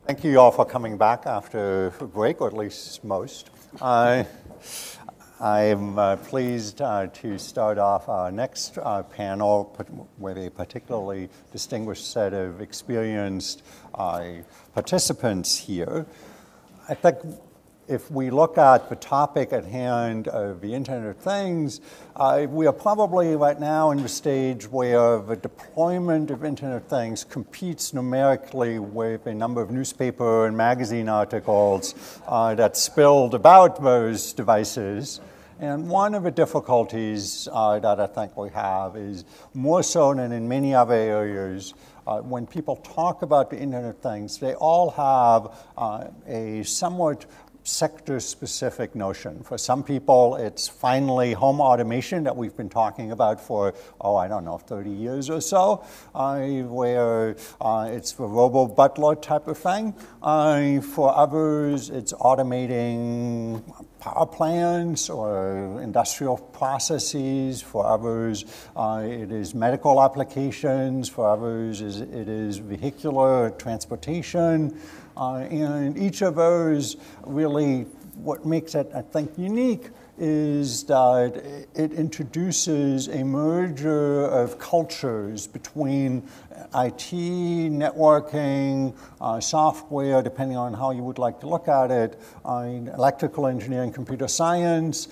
Thank you all for coming back after a break, or at least most. I'm pleased to start off our next panel with a particularly distinguished set of experienced participants here. I think if we look at the topic at hand of the Internet of Things, we are probably right now in the stage where the deployment of Internet of Things competes numerically with a number of newspaper and magazine articles that spilled about those devices. And one of the difficulties that I think we have is more so than in many other areas, when people talk about the Internet of Things, they all have a somewhat sector-specific notion. For some people, it's finally home automation that we've been talking about for, 30 years or so, where it's the robo-butler type of thing. For others, it's automating power plants or industrial processes. For others, it is medical applications. For others, it is vehicular transportation. And each of those really, what makes it, I think, unique is that it introduces a merger of cultures between IT, networking, software, depending on how you would like to look at it, electrical engineering, computer science,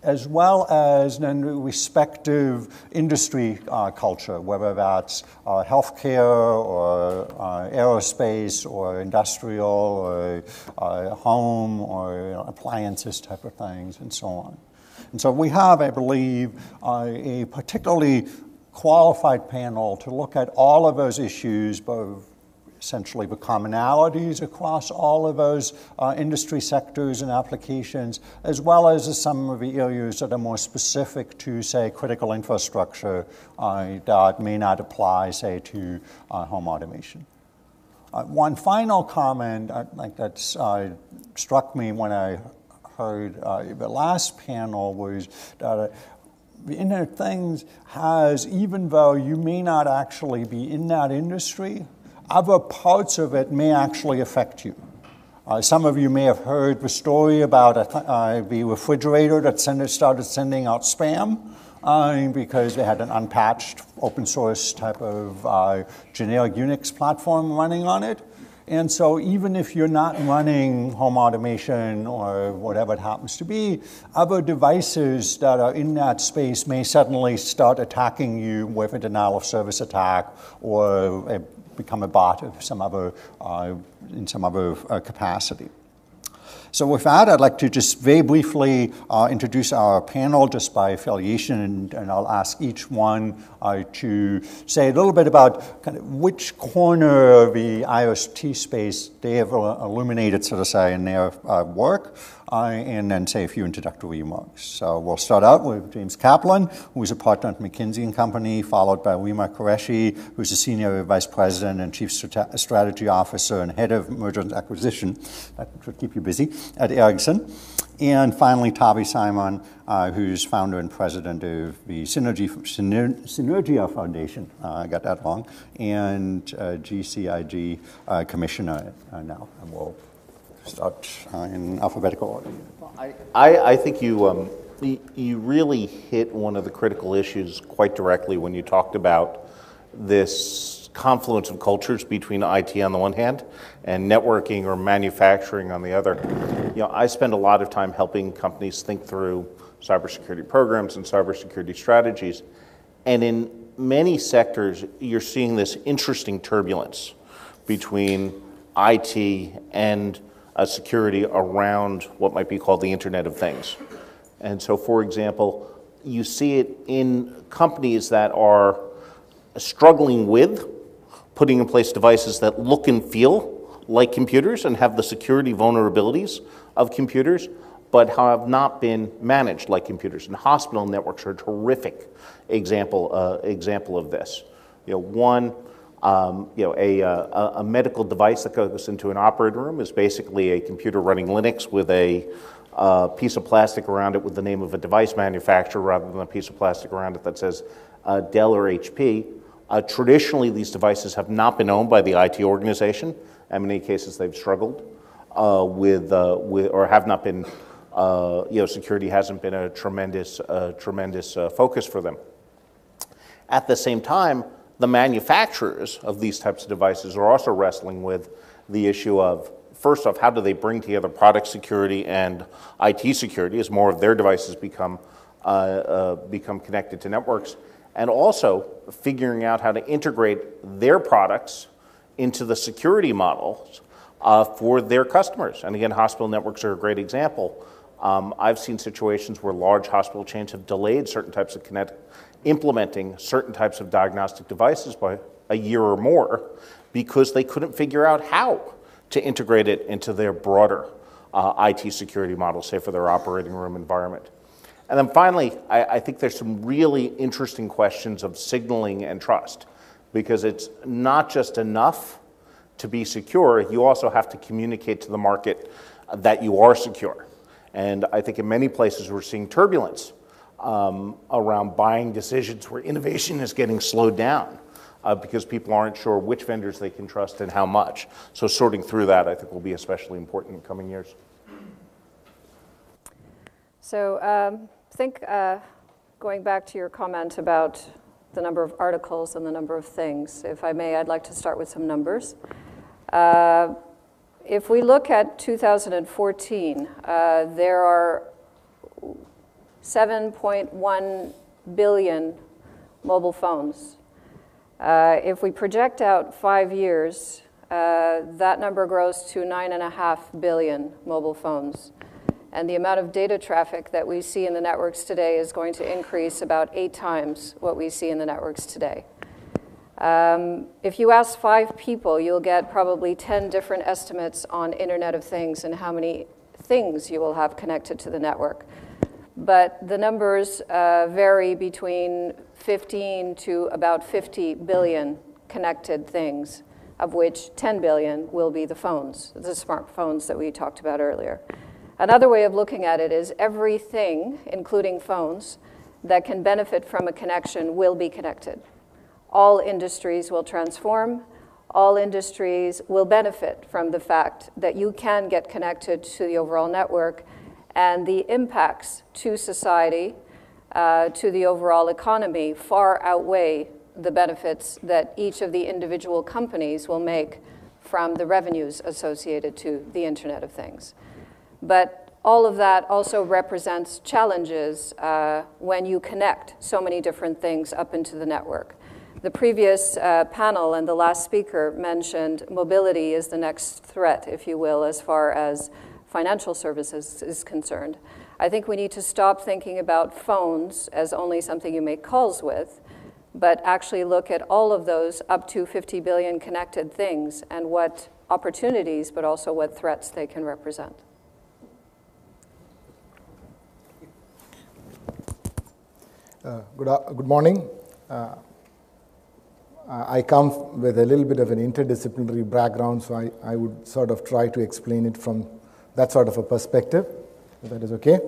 as well as then the respective industry culture, whether that's healthcare or aerospace or industrial or home or appliances type of things and so on. And so we have, I believe, a particularly qualified panel to look at all of those issues, both essentially the commonalities across all of those industry sectors and applications, as well as some of the areas that are more specific to, say, critical infrastructure that may not apply, say, to home automation. One final comment I think that struck me when I heard the last panel was that the Internet of Things has, even though you may not actually be in that industry, other parts of it may actually affect you. Some of you may have heard the story about the refrigerator that started sending out spam because they had an unpatched open source type of generic Unix platform running on it. And so even if you're not running home automation or whatever it happens to be, other devices that are in that space may suddenly start attacking you with a denial of service attack or become a bot of some other, in some other capacity. So with that, I'd like to just very briefly introduce our panel just by affiliation, and I'll ask each one to say a little bit about kind of which corner of the IoT space they have illuminated, so to say, in their work, and then say a few introductory remarks. So we'll start out with James Kaplan, who is a partner at McKinsey & Company, followed by Rima Qureshi, who's a senior vice president and chief strategy officer and head of merger and acquisition. That should keep you busy, at Ericsson. And finally, Tobby Simon, who's founder and president of the Synergia Foundation, I got that wrong, and GCIG commissioner now. And we'll start in alphabetical order. I think you really hit one of the critical issues quite directly when you talked about this confluence of cultures between IT on the one hand and networking or manufacturing on the other. You know, I spend a lot of time helping companies think through cybersecurity programs and cybersecurity strategies, and in many sectors you're seeing this interesting turbulence between IT and security around what might be called the Internet of Things. And so, for example, you see it in companies that are struggling with putting in place devices that look and feel like computers and have the security vulnerabilities of computers, but have not been managed like computers. And hospital networks are a terrific example of this. You know, a medical device that goes into an operating room is basically a computer running Linux with a piece of plastic around it with the name of a device manufacturer rather than a piece of plastic around it that says Dell or HP. Traditionally, these devices have not been owned by the IT organization. and in many cases they've struggled with or have not been, security hasn't been a tremendous focus for them. At the same time, the manufacturers of these types of devices are also wrestling with the issue of, first off, how do they bring together product security and IT security as more of their devices become connected to networks, and also figuring out how to integrate their products into the security models for their customers. And again, hospital networks are a great example. I've seen situations where large hospital chains have delayed certain types of implementing certain types of diagnostic devices by a year or more because they couldn't figure out how to integrate it into their broader IT security model, say for their operating room environment. And then finally, I think there's some really interesting questions of signaling and trust, because it's not just enough to be secure, you also have to communicate to the market that you are secure. And I think in many places we're seeing turbulence around buying decisions where innovation is getting slowed down because people aren't sure which vendors they can trust and how much. So sorting through that, I think, will be especially important in coming years. So I think going back to your comment about the number of articles and the number of things, if I may, I'd like to start with some numbers. If we look at 2014, there are 7.1 billion mobile phones. If we project out 5 years, that number grows to 9.5 billion mobile phones. And the amount of data traffic that we see in the networks today is going to increase about 8 times what we see in the networks today. If you ask 5 people, you'll get probably 10 different estimates on Internet of Things and how many things you will have connected to the network. But the numbers vary between 15 to about 50 billion connected things, of which 10 billion will be the phones, the smartphones that we talked about earlier. Another way of looking at it is everything, including phones, that can benefit from a connection will be connected. All industries will transform. All industries will benefit from the fact that you can get connected to the overall network, and the impacts to society, to the overall economy, far outweigh the benefits that each of the individual companies will make from the revenues associated to the Internet of Things. But all of that also represents challenges when you connect so many different things up into the network. The previous panel and the last speaker mentioned mobility is the next threat, if you will, as far as financial services is concerned. I think we need to stop thinking about phones as only something you make calls with, but actually look at all of those up to 50 billion connected things and what opportunities, but also what threats they can represent. Good morning. I come with a little bit of an interdisciplinary background, so I would sort of try to explain it from that sort of a perspective, if that is okay.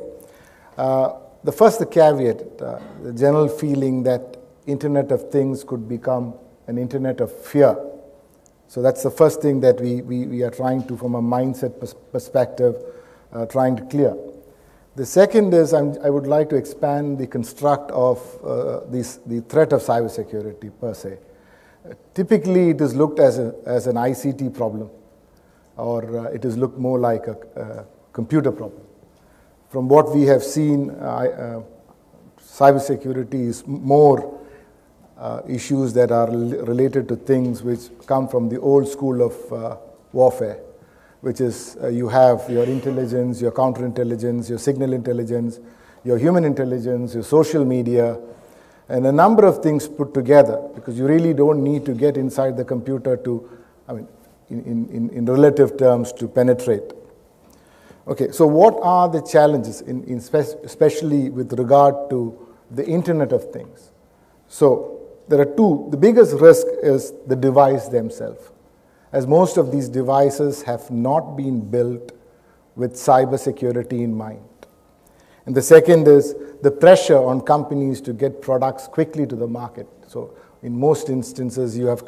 The caveat, the general feeling that Internet of Things could become an Internet of fear. So that's the first thing that we are trying to, from a mindset perspective, trying to clear. The second is I would like to expand the construct of the threat of cybersecurity per se. Typically, it is looked as an ICT problem, or it is looked more like a computer problem. From what we have seen, cybersecurity is more issues that are related to things which come from the old school of warfare, which is you have your intelligence, your counterintelligence, your signal intelligence, your human intelligence, your social media, and a number of things put together, because you really don't need to get inside the computer to, I mean, in relative terms, to penetrate. Okay, so what are the challenges, especially with regard to the Internet of Things? So there are two. The biggest risk is the device themselves, as most of these devices have not been built with cybersecurity in mind. And the second is the pressure on companies to get products quickly to the market. So in most instances, you have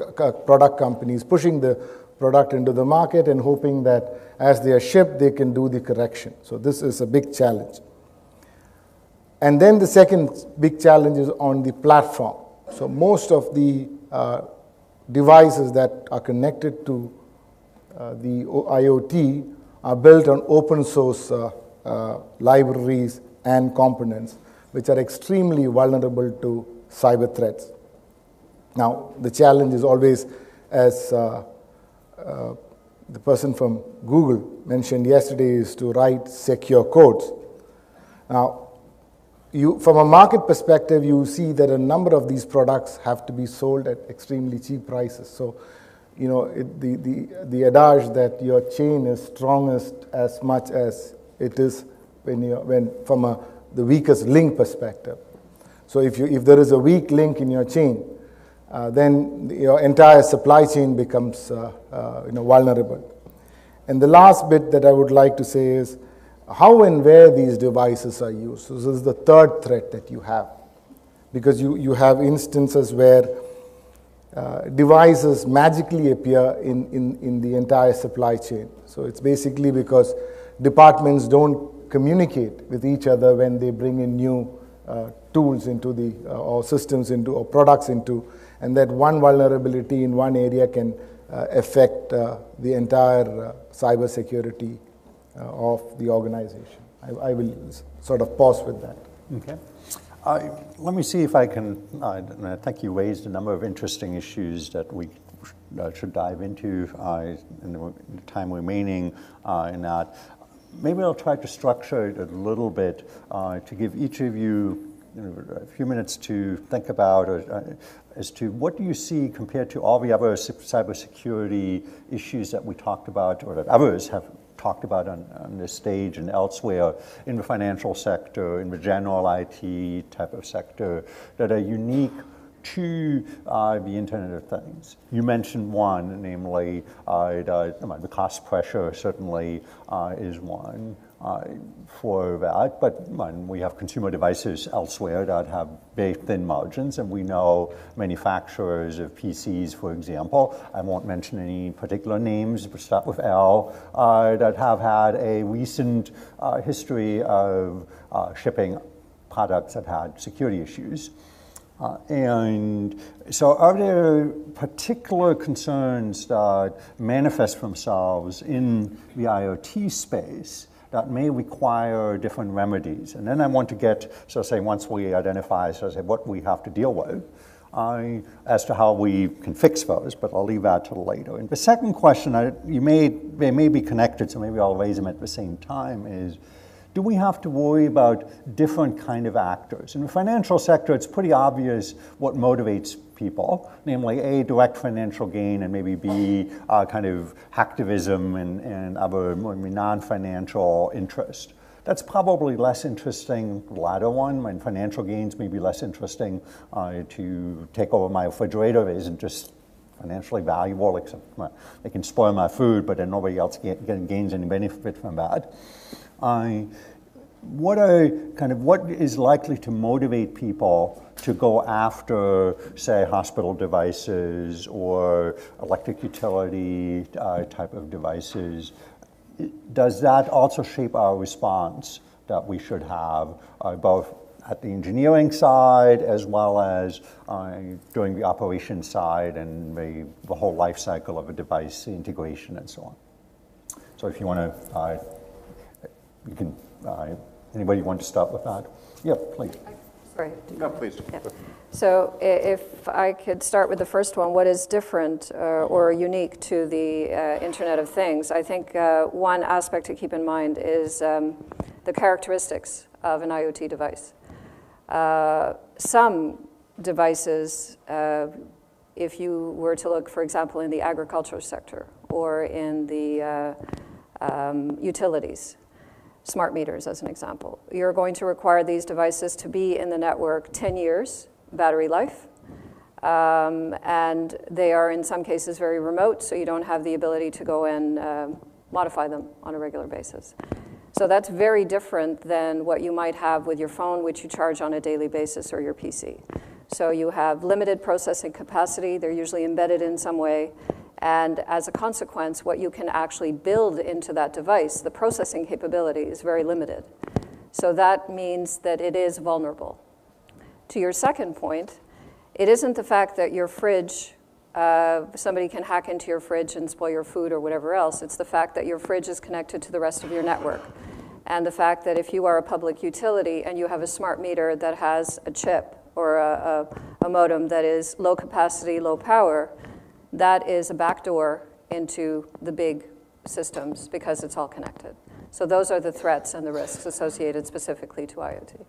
product companies pushing the product into the market and hoping that as they are shipped, they can do the correction. So this is a big challenge. And then the second big challenge is on the platform. So most of the devices that are connected to the IoT are built on open source libraries and components, which are extremely vulnerable to cyber threats. Now, the challenge is always, as the person from Google mentioned yesterday, is to write secure codes. Now, from a market perspective, you see that a number of these products have to be sold at extremely cheap prices. So, the adage that your chain is strongest as much as it is when from the weakest link perspective. So if there is a weak link in your chain, then your entire supply chain becomes vulnerable. And the last bit that I would like to say is how and where these devices are used. So this is the third threat that you have, because you have instances where devices magically appear in the entire supply chain. So it's basically because departments don't communicate with each other when they bring in new tools into or systems into, or products into, and that one vulnerability in one area can affect the entire cyber security of the organization. I will sort of pause with that. Okay. Let me see if I can, I think you raised a number of interesting issues that we should dive into in the time remaining in that. Maybe I'll try to structure it a little bit to give each of you a few minutes to think about as to what do you see compared to all the other cybersecurity issues that we talked about or that others have talked about on this stage and elsewhere in the financial sector, in the general IT type of sector that are unique to the Internet of Things. You mentioned one, namely the cost pressure certainly is one for that, but we have consumer devices elsewhere that have very thin margins, and we know manufacturers of PCs, for example, I won't mention any particular names, but start with L, that have had a recent history of shipping products that had security issues. And so are there particular concerns that manifest themselves in the IoT space that may require different remedies? And then I want to get, once we identify, what we have to deal with, as to how we can fix those, but I'll leave that till later. And the second question, they may be connected, so maybe I'll raise them at the same time, is do we have to worry about different kind of actors? In the financial sector, it's pretty obvious what motivates people, namely A, direct financial gain, and maybe B, kind of hacktivism and other non-financial interest. That's probably less interesting, the latter one. My financial gains may be less interesting to take over my refrigerator. It isn't just financially valuable, except they can spoil my food, but then nobody else gains any benefit from that. What is likely to motivate people to go after, say, hospital devices or electric utility type of devices? Does that also shape our response that we should have, both at the engineering side as well as during the operation side and the whole life cycle of a device integration and so on? So if you want to, you can, anybody want to start with that? Yeah, please. Sorry. No, please. Yeah. So if I could start with the first one, what is different or unique to the Internet of Things? I think one aspect to keep in mind is the characteristics of an IoT device. Some devices, if you were to look, for example, in the agriculture sector or in the utilities, smart meters as an example, you're going to require these devices to be in the network 10 years battery life, and they are in some cases very remote, so you don't have the ability to go and modify them on a regular basis. So that's very different than what you might have with your phone, which you charge on a daily basis, or your PC. So you have limited processing capacity. They're usually embedded in some way, And as a consequence, what you can actually build into that device, the processing capability is very limited. So that means that it is vulnerable. To your second point, it isn't the fact that your fridge, somebody can hack into your fridge and spoil your food or whatever else. It's the fact that your fridge is connected to the rest of your network. And the fact that if you are a public utility and you have a smart meter that has a chip or a modem that is low capacity, low power, that is a backdoor into the big systems because it's all connected. So those are the threats and the risks associated specifically to IoT.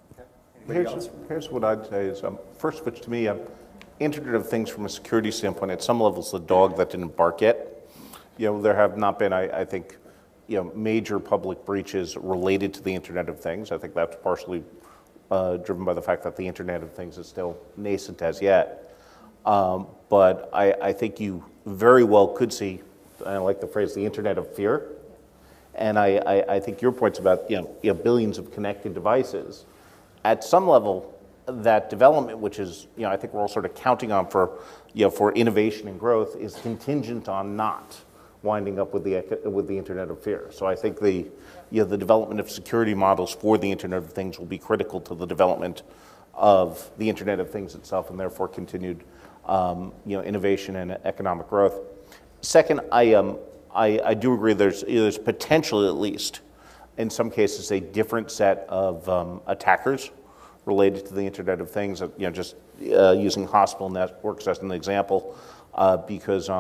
Here's what I'd say is, first of which to me, Internet of Things from a security standpoint, at some levels, the dog that didn't bark yet. There have not been, I think, major public breaches related to the Internet of Things. I think that's partially driven by the fact that the Internet of Things is still nascent as yet. But I think you very well could see, I like the phrase, the Internet of Fear. And I think your point's about billions of connected devices. At some level, that development, which is I think we're all sort of counting on for innovation and growth, is contingent on not winding up with the Internet of Fear. So I think the development of security models for the Internet of Things will be critical to the development of the Internet of Things itself, and therefore continued innovation and economic growth. Second, I do agree there's potentially, at least in some cases, a different set of attackers related to the Internet of Things. Just using hospital networks as an example, because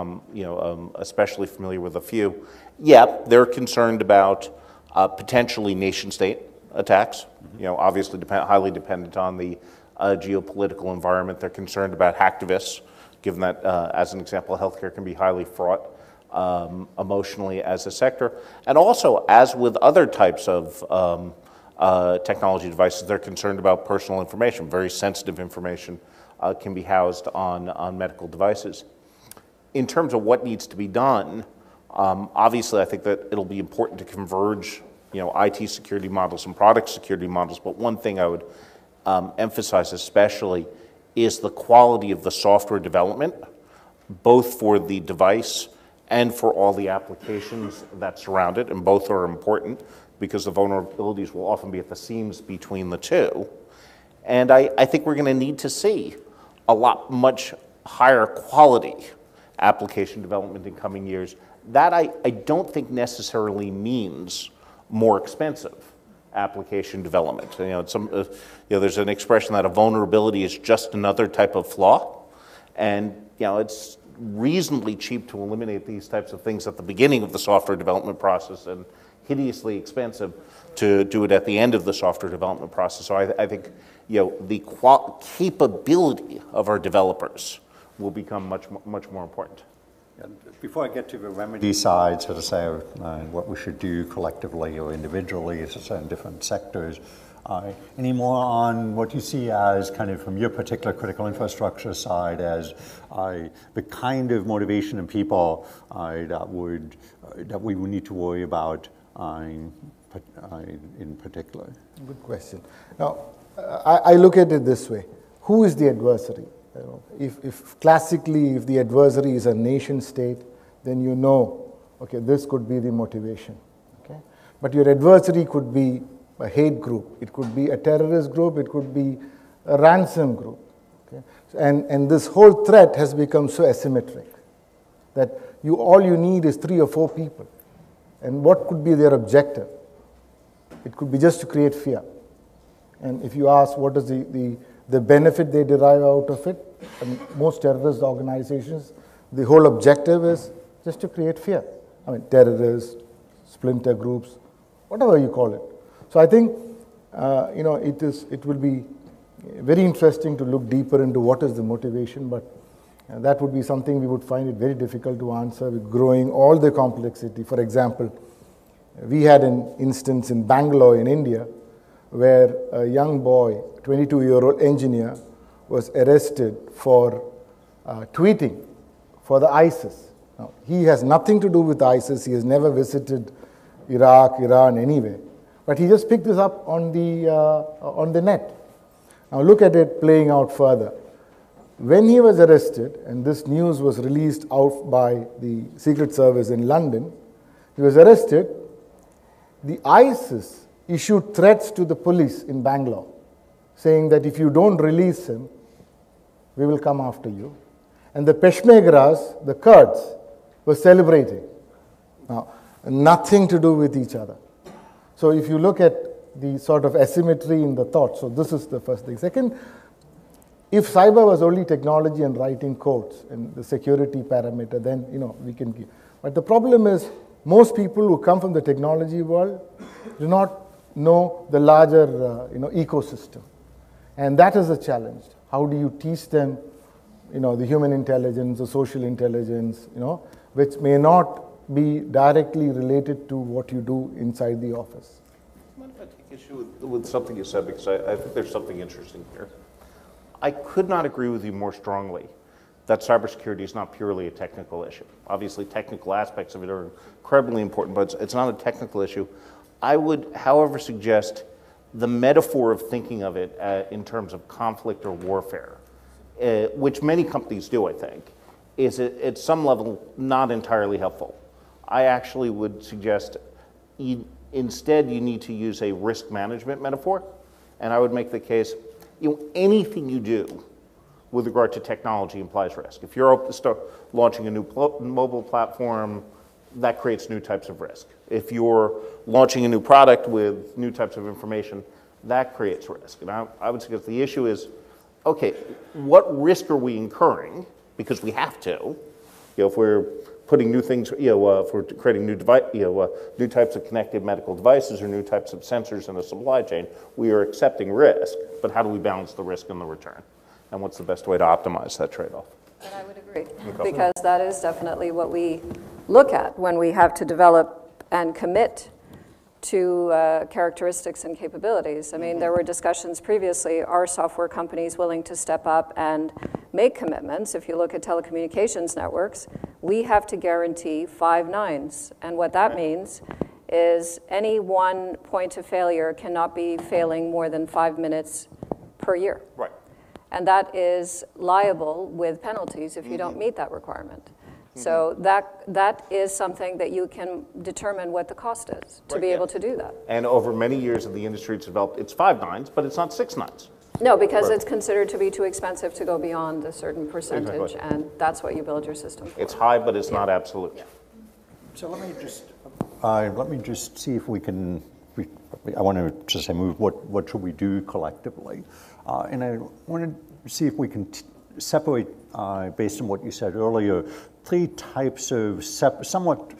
especially familiar with a few. Yeah, they're concerned about potentially nation-state attacks. Obviously highly dependent on the geopolitical environment. They're concerned about hacktivists, given that, as an example, healthcare can be highly fraught emotionally as a sector. And also, as with other types of technology devices, they're concerned about personal information. Very sensitive information can be housed on medical devices. In terms of what needs to be done, obviously I think that it'll be important to converge IT security models and product security models, but one thing I would emphasize especially is the quality of the software development, both for the device and for all the applications that surround it, and both are important because the vulnerabilities will often be at the seams between the two. And I think we're going to need to see much higher quality application development in coming years. That I don't think necessarily means more expensive application development. There's an expression that a vulnerability is just another type of flaw, and it's reasonably cheap to eliminate these types of things at the beginning of the software development process, and hideously expensive to do it at the end of the software development process. So I think the capability of our developers will become much more important. Before I get to the remedy side, so to say, what we should do collectively or individually, so to say, in different sectors, any more on what you see as kind of from your particular critical infrastructure side as the kind of motivation in people that we would need to worry about in particular? Good question. Now, I look at it this way. Who is the adversary? If classically, if the adversary is a nation state, then okay, this could be the motivation. Okay? But your adversary could be a hate group. It could be a terrorist group. It could be a ransom group. Okay? And this whole threat has become so asymmetric that all you need is 3 or 4 people. And what could be their objective? It could be just to create fear. And if you ask what is the benefit they derive out of it, and most terrorist organizations, the whole objective is just to create fear. I mean, terrorists, splinter groups, whatever you call it. So I think it will be very interesting to look deeper into what is the motivation, but that would be something we would find it very difficult to answer with growing all the complexity. For example, we had an instance in Bangalore in India where a young boy, 22-year-old engineer, was arrested for tweeting for the ISIS. Now, he has nothing to do with ISIS. He has never visited Iraq, Iran, anywhere. But he just picked this up on the net. Now look at it playing out further. When he was arrested, and this news was released out by the Secret Service in London, he was arrested, the ISIS issued threats to the police in Bangalore, saying that if you don't release him, we will come after you. And the Peshmergas, the Kurds, were celebrating. Now, nothing to do with each other. So if you look at the sort of asymmetry in the thought, so this is the first thing. Second, if cyber was only technology and writing codes and the security parameter, then we can give. But the problem is most people who come from the technology world do not know the larger ecosystem, and that is a challenge. How do you teach them, the human intelligence, the social intelligence, which may not be directly related to what you do inside the office? I take issue with something you said, because I think there's something interesting here. I could not agree with you more strongly that cybersecurity is not purely a technical issue. Obviously, technical aspects of it are incredibly important, but it's not a technical issue. I would, however, suggest the metaphor of thinking of it in terms of conflict or warfare, which many companies do, I think, is at some level not entirely helpful. I actually would suggest instead you need to use a risk management metaphor, and I would make the case, anything you do with regard to technology implies risk. If you're launching a new mobile platform, that creates new types of risk. If you're launching a new product with new types of information, that creates risk. And I would suggest the issue is, okay, what risk are we incurring? Because we have to. If we're putting new things, if we're creating new new types of connected medical devices or new types of sensors in the supply chain, we are accepting risk. But how do we balance the risk and the return? And what's the best way to optimize that trade-off? And I would agree, because that is definitely what we look at when we have to develop and commit to characteristics and capabilities. I mean, there were discussions previously, are software companies willing to step up and make commitments? If you look at telecommunications networks, we have to guarantee 5 nines. And what that means is any one point of failure cannot be failing more than 5 minutes per year. Right. And that is liable with penalties if you don't meet that requirement. So that is something that you can determine what the cost is to be able to do that. And over many years of the industry, it's developed, it's 5 nines, but it's not 6 nines. No, because it's considered to be too expensive to go beyond a certain percentage, and that's what you build your system for. It's high, but it's not absolute. Yeah. So let me just see if we can. I want to just say, move. What should we do collectively? And I want to see if we can separate, based on what you said earlier, 3 types of somewhat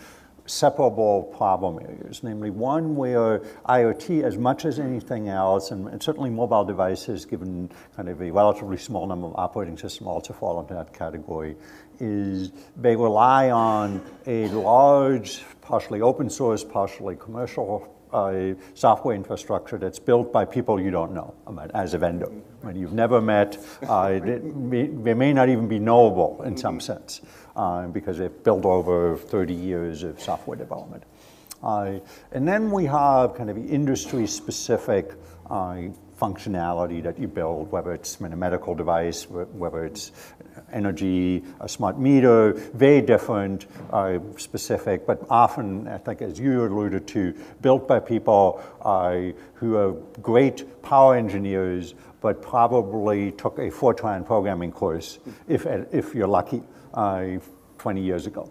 separable problem areas, namely one where IoT, as much as anything else, and certainly mobile devices, given kind of a relatively small number of operating systems, also fall into that category, is they rely on a large, partially open source, partially commercial software infrastructure that's built by people you don't know as a vendor. I mean, you've never met, they may not even be knowable in some sense because they've built over 30 years of software development. And then we have kind of industry-specific functionality that you build, whether it's a medical device, whether it's energy, a smart meter, very different, specific, but often, I think, as you alluded to, built by people who are great power engineers, but probably took a Fortran programming course, if you're lucky, 20 years ago,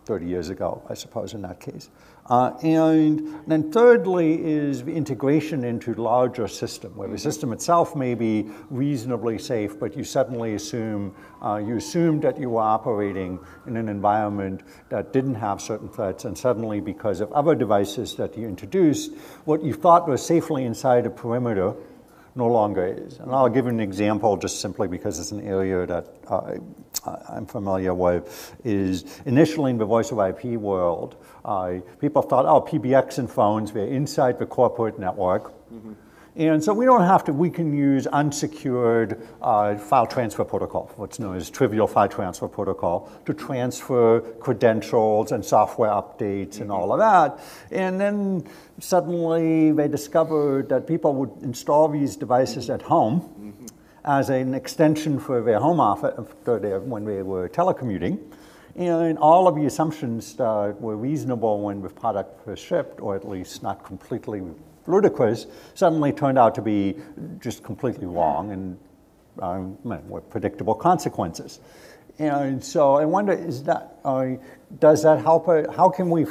30 years ago, I suppose, in that case. And then thirdly is the integration into larger system, where the system itself may be reasonably safe, but you suddenly assumed that you were operating in an environment that didn't have certain threats, and suddenly, because of other devices that you introduced, what you thought was safely inside a perimeter no longer is. And I'll give you an example just simply because it's an area that I'm familiar with, is initially in the voice of IP world, people thought, oh, PBX and phones, they're inside the corporate network. Mm-hmm. And so we don't have to, we can use unsecured file transfer protocol, what's known as trivial file transfer protocol, to transfer credentials and software updates and all of that. And then suddenly they discovered that people would install these devices at home as an extension for their home office when they were telecommuting. And all of the assumptions that were reasonable when the product was shipped, or at least not completely ludicrous, suddenly turned out to be just completely wrong and with predictable consequences. And so I wonder, does that help? How can we,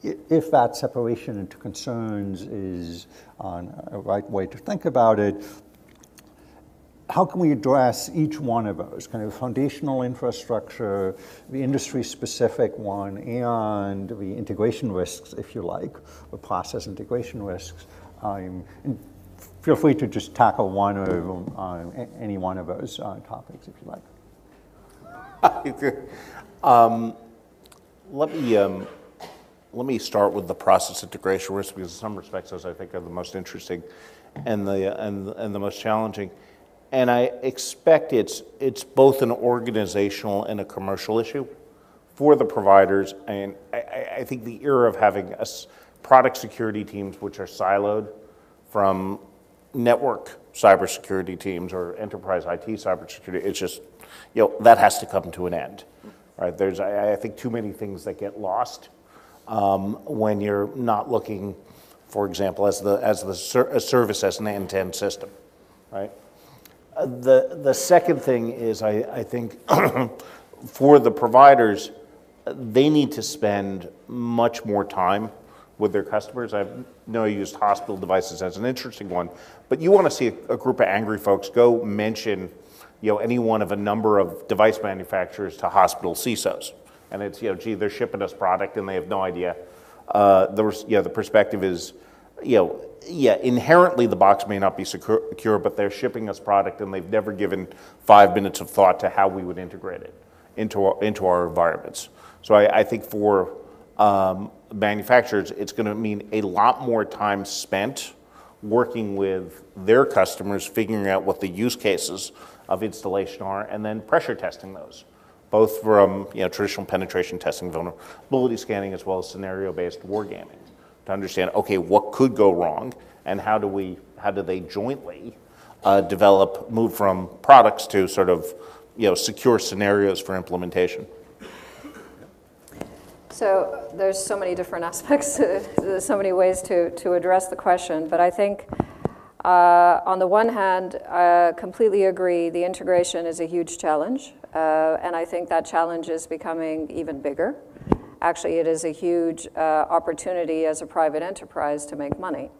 if that separation into concerns is a right way to think about it, how can we address each one of those, kind of foundational infrastructure, the industry-specific one, and the integration risks, if you like, or process integration risks? And feel free to just tackle one or any one of those topics, if you like. Let me start with the process integration risk, because in some respects those I think are the most interesting and the most challenging. And I expect it's both an organizational and a commercial issue for the providers. And I think the era of having product security teams which are siloed from network cybersecurity teams or enterprise IT cybersecurity, it's just, that has to come to an end. Right? There's, I think, too many things that get lost when you're not looking, for example, as a service as an end-to-end system, right? The second thing is, I think, for the providers, they need to spend much more time with their customers. I know you used hospital devices as an interesting one, but you want to see a group of angry folks go mention, any one of a number of device manufacturers to hospital CISOs, and it's, gee, they're shipping us product and they have no idea. The perspective is, inherently the box may not be secure, but they're shipping us product and they've never given 5 minutes of thought to how we would integrate it into our environments. So I think for manufacturers, it's going to mean a lot more time spent working with their customers, figuring out what the use cases of installation are, and then pressure testing those, both from traditional penetration testing, vulnerability scanning, as well as scenario-based wargaming, to understand, okay, what could go wrong, and how do they jointly move from products to sort of secure scenarios for implementation. So there's so many different aspects, so many ways to address the question, but I think on the one hand, I completely agree, the integration is a huge challenge, and I think that challenge is becoming even bigger. Actually, it is a huge opportunity as a private enterprise to make money.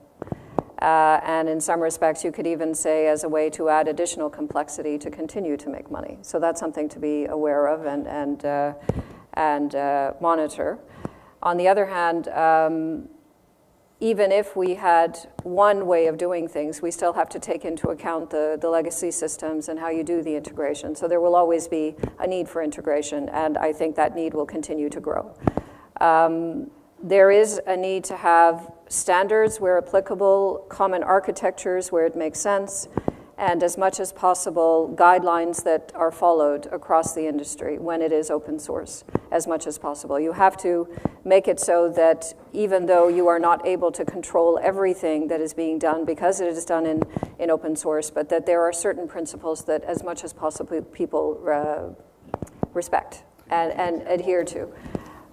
And in some respects, you could even say as a way to add additional complexity to continue to make money. So that's something to be aware of and monitor. On the other hand, even if we had one way of doing things, we still have to take into account the legacy systems and how you do the integration. So there will always be a need for integration, and I think that need will continue to grow. There is a need to have standards where applicable, common architectures where it makes sense, and as much as possible, guidelines that are followed across the industry when it is open source, as much as possible. You have to make it so that even though you are not able to control everything that is being done because it is done in open source, but that there are certain principles that as much as possible people respect and adhere to.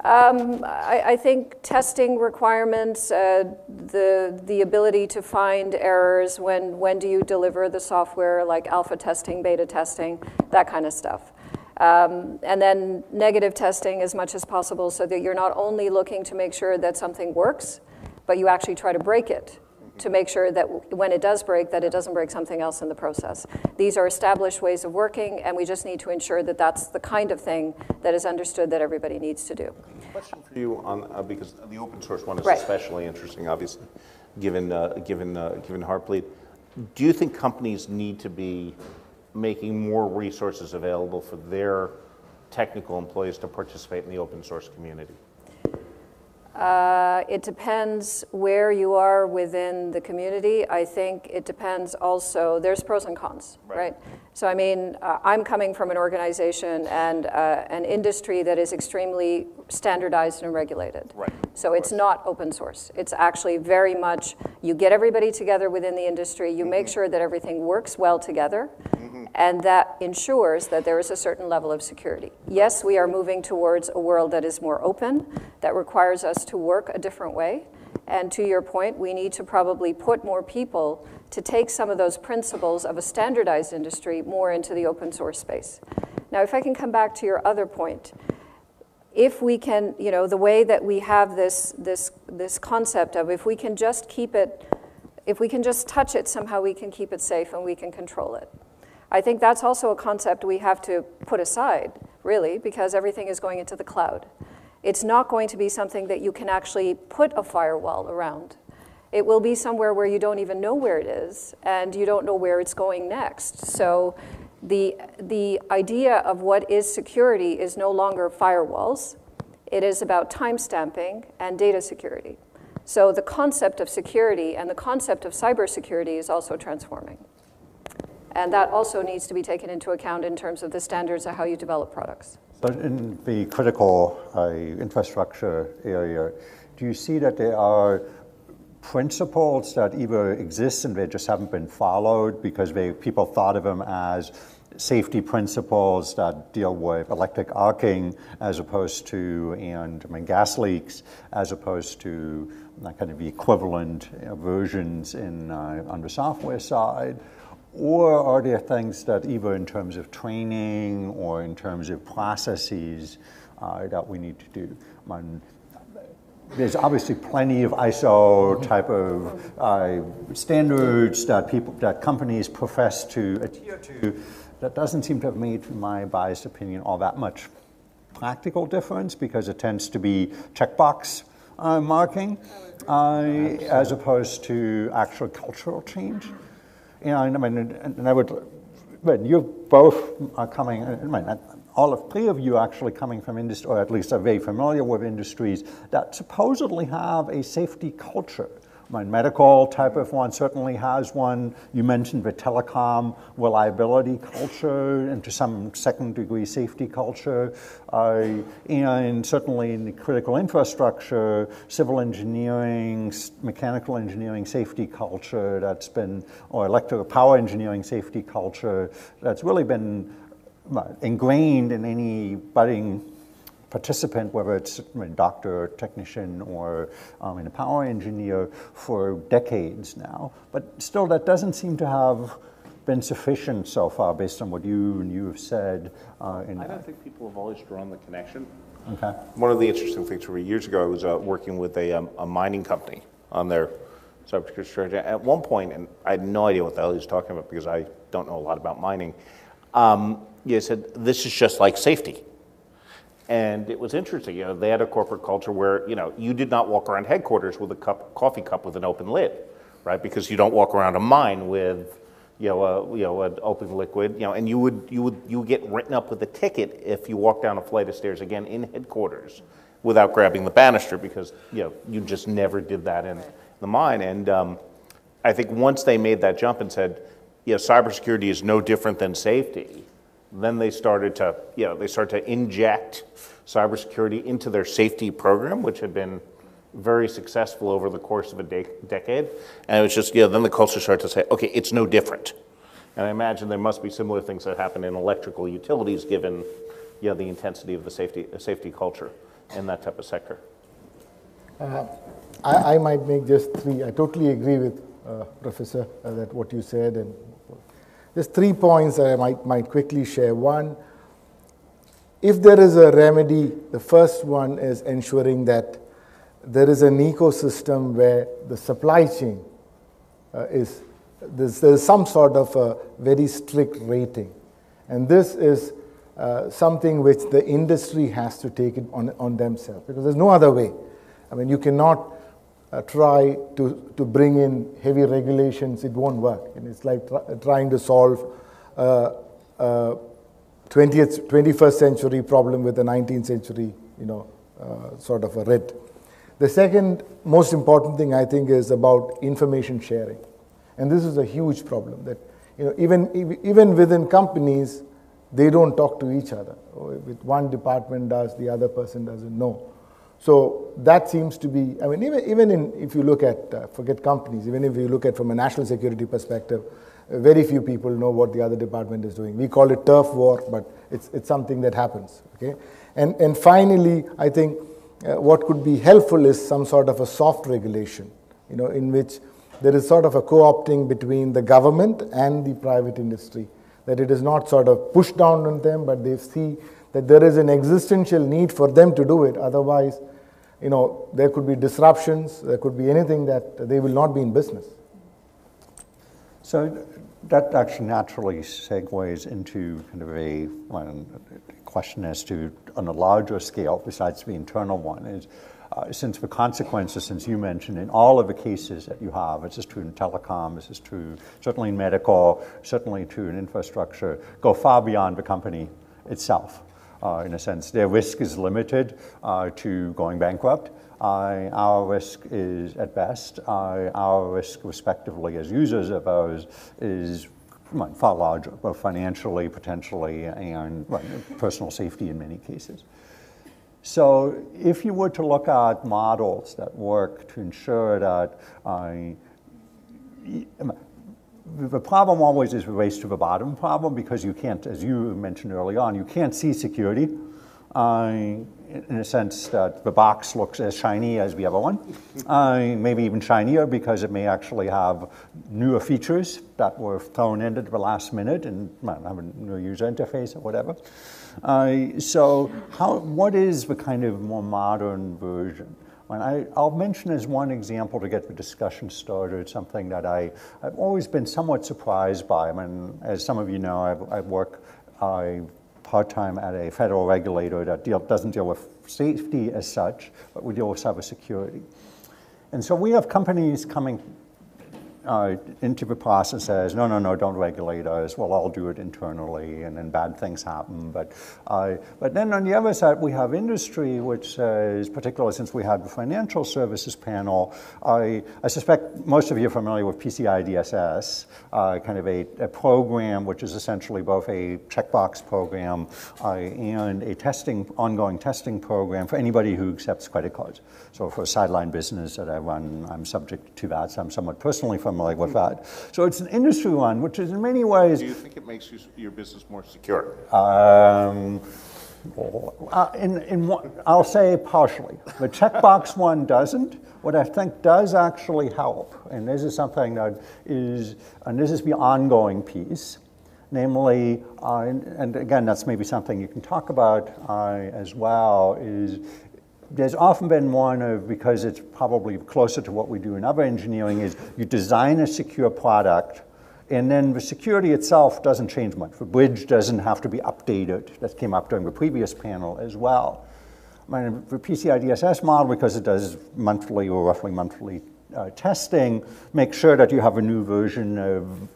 I think testing requirements, the ability to find errors, when do you deliver the software, like alpha testing, beta testing, that kind of stuff. And then negative testing as much as possible so that you're not only looking to make sure that something works, but you actually try to break it to make sure that when it does break, that it doesn't break something else in the process. These are established ways of working, and we just need to ensure that that's the kind of thing that is understood that everybody needs to do. Question for you on because the open source one is right. especially interesting, obviously, given Heartbleed. Do you think companies need to be making more resources available for their technical employees to participate in the open source community? It depends where you are within the community. I think it depends also, there's pros and cons, right? So I mean, I'm coming from an organization and an industry that is extremely standardized and regulated. Right. So it's not open source. It's actually very much, you get everybody together within the industry, you make sure that everything works well together, And that ensures that there is a certain level of security. Yes, we are moving towards a world that is more open, that requires us to work a different way. And to your point, we need to probably put more people to take some of those principles of a standardized industry more into the open source space. Now, if I can come back to your other point, if we can, the way that we have this concept of if we can just keep it, if we can just touch it, somehow we can keep it safe and we can control it. I think that's also a concept we have to put aside, really, because everything is going into the cloud. It's not going to be something that you can actually put a firewall around. It will be somewhere where you don't even know where it is, and you don't know where it's going next. So the idea of what is security is no longer firewalls. It is about timestamping and data security. So the concept of security and the concept of cybersecurity is also transforming. And that also needs to be taken into account in terms of the standards of how you develop products. So in the critical infrastructure area, do you see that there are principles that either exist and they just haven't been followed because people thought of them as safety principles that deal with electric arcing as opposed to, gas leaks, as opposed to kind of the equivalent versions on the software side? Or are there things that either in terms of training or in terms of processes that we need to do? There's obviously plenty of ISO type of standards that companies profess to adhere to. That doesn't seem to have made, in my biased opinion, all that much practical difference because it tends to be checkbox marking as opposed to actual cultural change. You both are coming, all three of you actually coming from industry, or at least are very familiar with industries that supposedly have a safety culture. Medical type of one certainly has one. You mentioned the telecom reliability culture and to some second degree safety culture. And certainly in the critical infrastructure, civil engineering, mechanical engineering safety culture that's been, or electrical power engineering safety culture that's really been ingrained in any budding participant, whether it's a doctor, or technician, or a power engineer for decades now. But still, that doesn't seem to have been sufficient so far based on what you have said. I don't think people have always drawn the connection. Okay. One of the interesting things, 3 years ago, I was working with a mining company on their cybersecurity strategy. At one point, and I had no idea what the hell he was talking about because I don't know a lot about mining, he said, this is just like safety. And it was interesting, they had a corporate culture where, you did not walk around headquarters with a coffee cup with an open lid, right? Because you don't walk around a mine with, an open liquid, and you would get written up with a ticket if you walk down a flight of stairs again in headquarters without grabbing the banister because, you just never did that in the mine. And I think once they made that jump and said, cybersecurity is no different than safety, then they started to inject cybersecurity into their safety program, which had been very successful over the course of a decade. And it was just, then the culture started to say, okay, it's no different. And I imagine there must be similar things that happen in electrical utilities given, the intensity of the safety culture in that type of sector. I might make just three. I totally agree with Professor that what you said, and just 3 points that I might quickly share. One, if there is a remedy, the first one is ensuring that there is an ecosystem where the supply chain there's some sort of a very strict rating. And this is something which the industry has to take it on themselves, because there's no other way. You cannot try to bring in heavy regulations. It won't work. And it's like trying to solve 21st century problem with a 19th century, sort of a red. The second most important thing, I think, is about information sharing. And this is a huge problem that, even within companies, they don't talk to each other. With one department does, the other person doesn't know. So that seems to be, if you look at, forget companies, even if you look at from a national security perspective, very few people know what the other department is doing. We call it turf war, but it's something that happens. Okay, and finally, I think what could be helpful is some sort of a soft regulation, in which there is sort of a co-opting between the government and the private industry, that it is not sort of pushed down on them, but they see that there is an existential need for them to do it. Otherwise, there could be disruptions, there could be anything that they will not be in business. So that actually naturally segues into kind of a question as to, on a larger scale, besides the internal one, is since the consequences, since you mentioned, in all of the cases that you have, this is true in telecom, this is true certainly in medical, certainly true in infrastructure, go far beyond the company itself. In a sense, their risk is limited to going bankrupt. Our risk is, at best, our risk respectively as users of those is far larger, both financially, potentially, and personal safety in many cases. So if you were to look at models that work to ensure that the problem always is the race to the bottom problem, because you can't, as you mentioned early on, you can't see security in a sense that the box looks as shiny as the other one, maybe even shinier because it may actually have newer features that were thrown in at the last minute and have a new user interface or whatever. So what is the kind of more modern version? I'll mention as one example to get the discussion started something that I've always been somewhat surprised by. As some of you know, I work part-time at a federal regulator that doesn't deal with safety as such, but we deal with cybersecurity. And so we have companies coming into the process as, no, don't regulate us, we'll all do it internally, and then bad things happen. But then on the other side, we have industry, which says, particularly since we had the financial services panel, I suspect most of you are familiar with PCI DSS, kind of a program which is essentially both a checkbox program and a ongoing testing program for anybody who accepts credit cards. So for a sideline business that I run, I'm subject to that, so I'm somewhat personally familiar with that. So it's an industry one, which is in many ways... Do you think it makes your business more secure? I'll say partially. The checkbox one doesn't. What I think does actually help, and this is something that is, and this is the ongoing piece, namely, and again, that's maybe something you can talk about as well, is there's often been one of, because it's probably closer to what we do in other engineering, is you design a secure product, and then the security itself doesn't change much. The bridge doesn't have to be updated. That came up during the previous panel as well. The PCI DSS model, because it does monthly or roughly monthly testing, make sure that you have a new version of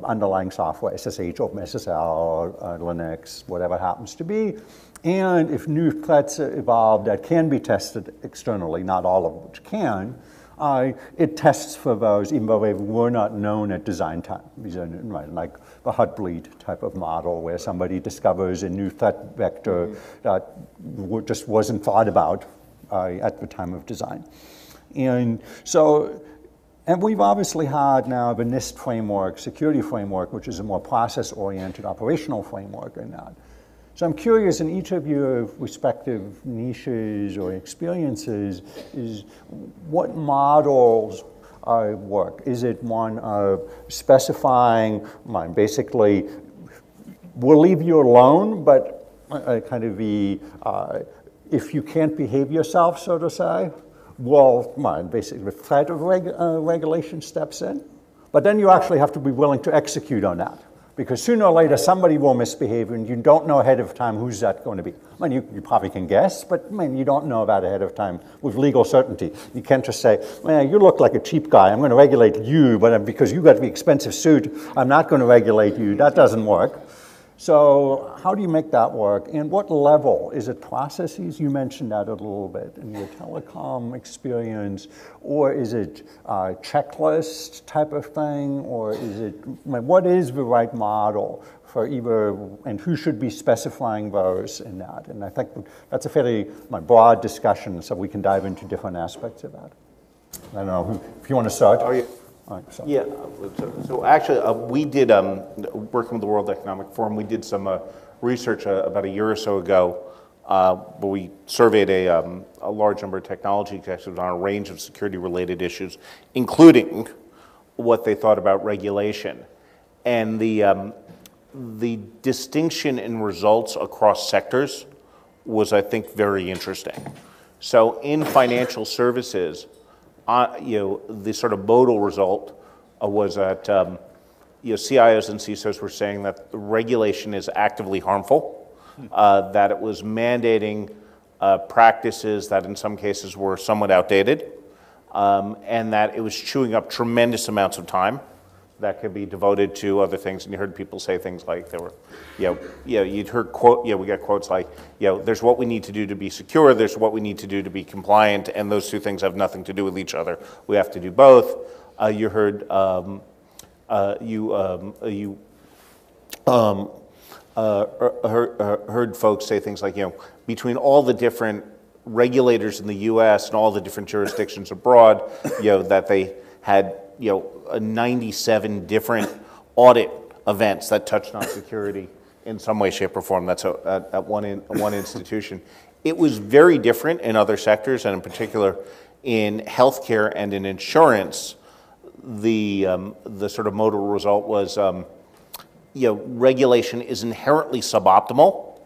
underlying software, SSH, OpenSSL, Linux, whatever it happens to be. And if new threats evolve that can be tested externally, not all of which can, it tests for those even though they were not known at design time. These are like the Heartbleed type of model where somebody discovers a new threat vector that just wasn't thought about at the time of design. And we've obviously had now the NIST framework, security framework, which is a more process-oriented operational framework in that. So I'm curious, in each of your respective niches or experiences, is what models work? Is it one of specifying, basically, we'll leave you alone, but kind of if you can't behave yourself, so to say, well, basically the threat of regulation steps in, but then you actually have to be willing to execute on that. Because sooner or later, somebody will misbehave, and you don't know ahead of time who's that going to be. You probably can guess, but you don't know that ahead of time with legal certainty. You can't just say, you look like a cheap guy, I'm going to regulate you, but because you got the expensive suit, I'm not going to regulate you. That doesn't work. So how do you make that work? And what level? Is it processes? You mentioned that a little bit in your telecom experience. Or is it a checklist type of thing? Or is it, what is the right model for either, and who should be specifying those in that? And I think that's a fairly broad discussion, so we can dive into different aspects of that. I don't know, if you want to start. Oh, yeah. So. Yeah, so actually we did, working with the World Economic Forum, we did some research about a year or so ago where we surveyed a large number of technology executives on a range of security-related issues, including what they thought about regulation. And the distinction in results across sectors was, I think, very interesting. So in financial services, the sort of modal result was that CIOs and CISOs were saying that regulation is actively harmful, that it was mandating practices that in some cases were somewhat outdated, and that it was chewing up tremendous amounts of time that could be devoted to other things. And you heard people say things like there were, you'd heard we got quotes like, there's what we need to do to be secure, there's what we need to do to be compliant, and those two things have nothing to do with each other. We have to do both. You heard heard folks say things like, between all the different regulators in the U.S. and all the different jurisdictions abroad, that they had 97 different audit events that touched on security in some way, shape, or form. That's at one institution. It was very different in other sectors, and in particular in healthcare and in insurance. The sort of modal result was, regulation is inherently suboptimal,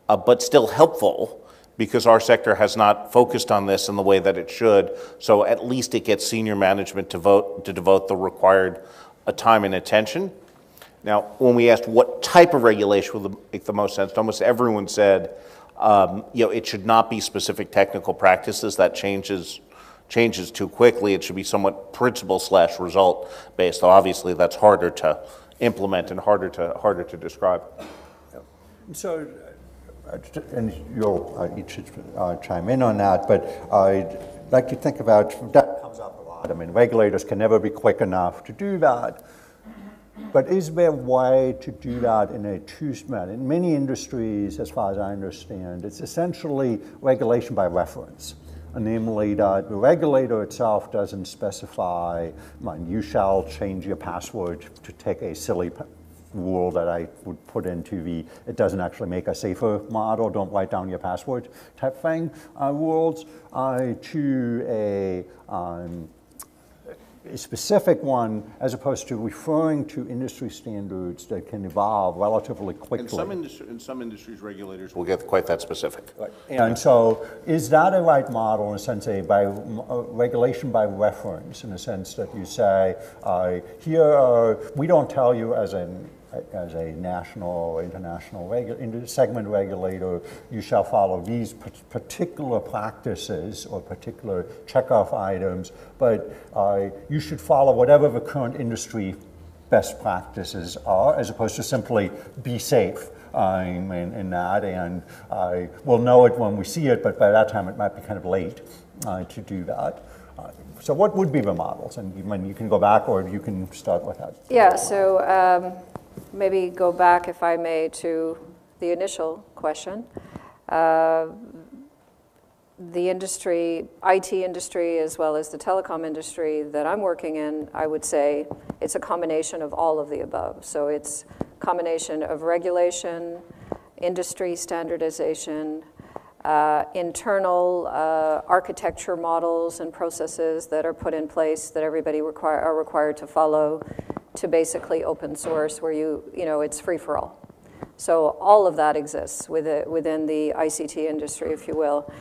but still helpful, because our sector has not focused on this in the way that it should, so at least it gets senior management to devote the required time and attention. Now, when we asked what type of regulation would make the most sense, almost everyone said, it should not be specific technical practices that changes too quickly. It should be somewhat principle/result based. Obviously, that's harder to implement and harder to describe. So. And you'll each chime in on that, but I'd like to think about, that comes up a lot. I mean, regulators can never be quick enough to do that, but is there a way to do that in a two-step? In many industries, as far as I understand, it's essentially regulation by reference, namely that the regulator itself doesn't specify, you shall change your password to take a silly rule that I would put into it doesn't actually make a safer model, don't write down your password type thing, rules, to a specific one, as opposed to referring to industry standards that can evolve relatively quickly. In some industries, regulators will get quite that specific. Right. And so is that a right model in a sense, regulation by reference, in a sense that you say, we don't tell you as a national or international segment regulator, you shall follow these particular practices or particular checkoff items, but you should follow whatever the current industry best practices are, as opposed to simply be safe in that, and we'll know it when we see it, but by that time it might be kind of late to do that. So what would be the models? And you can go back, or you can start with that. Yeah, so maybe go back, if I may, to the initial question. The industry, IT industry, as well as the telecom industry that I'm working in, I would say it's a combination of all of the above. So it's a combination of regulation, industry standardization, internal architecture models and processes that are put in place that everybody are required to follow, to basically open source where it's free for all. So all of that exists within the ICT industry, if you will.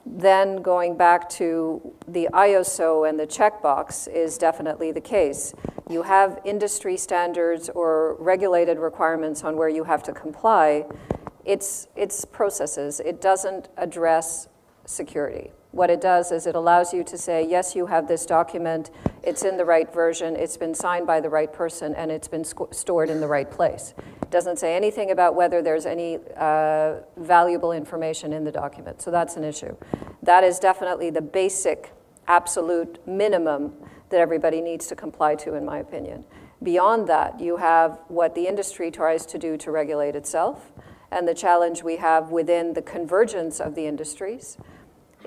Then going back to the ISO and the checkbox is definitely the case. You have industry standards or regulated requirements on where you have to comply. It's processes. It doesn't address security. What it does is it allows you to say, yes, you have this document, it's in the right version, it's been signed by the right person, and it's been stored in the right place. It doesn't say anything about whether there's any valuable information in the document. So that's an issue. That is definitely the basic, absolute minimum that everybody needs to comply to, in my opinion. Beyond that, you have what the industry tries to do to regulate itself, and the challenge we have within the convergence of the industries.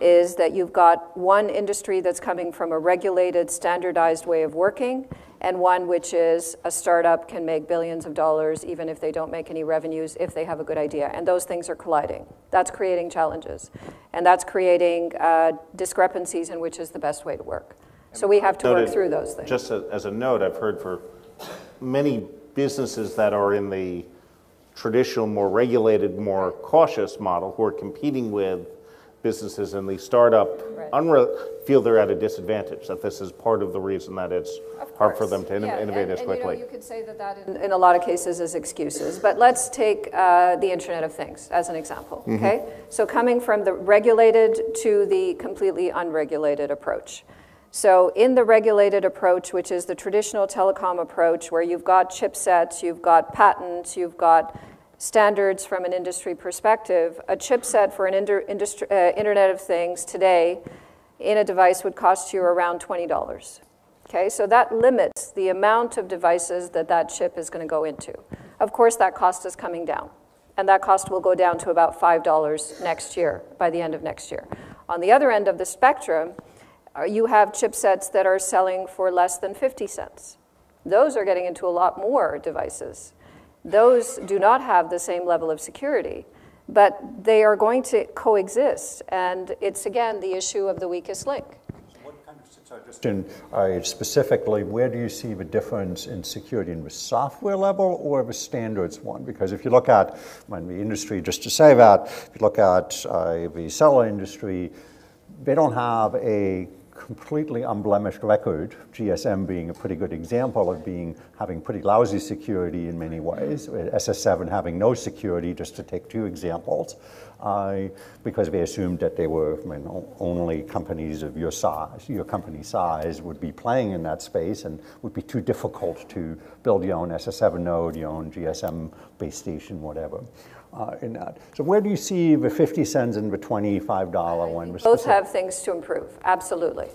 is that you've got one industry that's coming from a regulated, standardized way of working, and one which is a startup can make billions of dollars even if they don't make any revenues if they have a good idea. And those things are colliding. That's creating challenges. And that's creating discrepancies in which is the best way to work. So we have to work through those things. Just as a note, I've heard for many businesses that are in the traditional, more regulated, more cautious model who are competing with businesses in the startup feel they're at a disadvantage, that this is part of the reason that it's hard for them to innovate as quickly. You could say that in a lot of cases is excuses, but let's take the Internet of Things as an example, okay? So coming from the regulated to the completely unregulated approach. So in the regulated approach, which is the traditional telecom approach, where you've got chipsets, you've got patents, you've got standards from an industry perspective, a chipset for an Internet of Things today in a device would cost you around $20. Okay, so that limits the amount of devices that that chip is going to go into. Of course, that cost is coming down, and that cost will go down to about $5 next year, by the end of next year. On the other end of the spectrum, you have chipsets that are selling for less than 50 cents. Those are getting into a lot more devices. Those do not have the same level of security, but they are going to coexist. And it's, again, the issue of the weakest link. Specifically, where do you see the difference in security in the software level or the standards one? Because if you look at the industry, just to say that, if you look at the cellular industry, they don't have a completely unblemished record, GSM being a pretty good example of having pretty lousy security in many ways, SS7 having no security, just to take two examples, because they assumed that they were only companies of your size, your company size, would be playing in that space and would be too difficult to build your own SS7 node, your own GSM base station, whatever. In that. So where do you see the 50 cents and the $25 one? Both have things to improve, absolutely.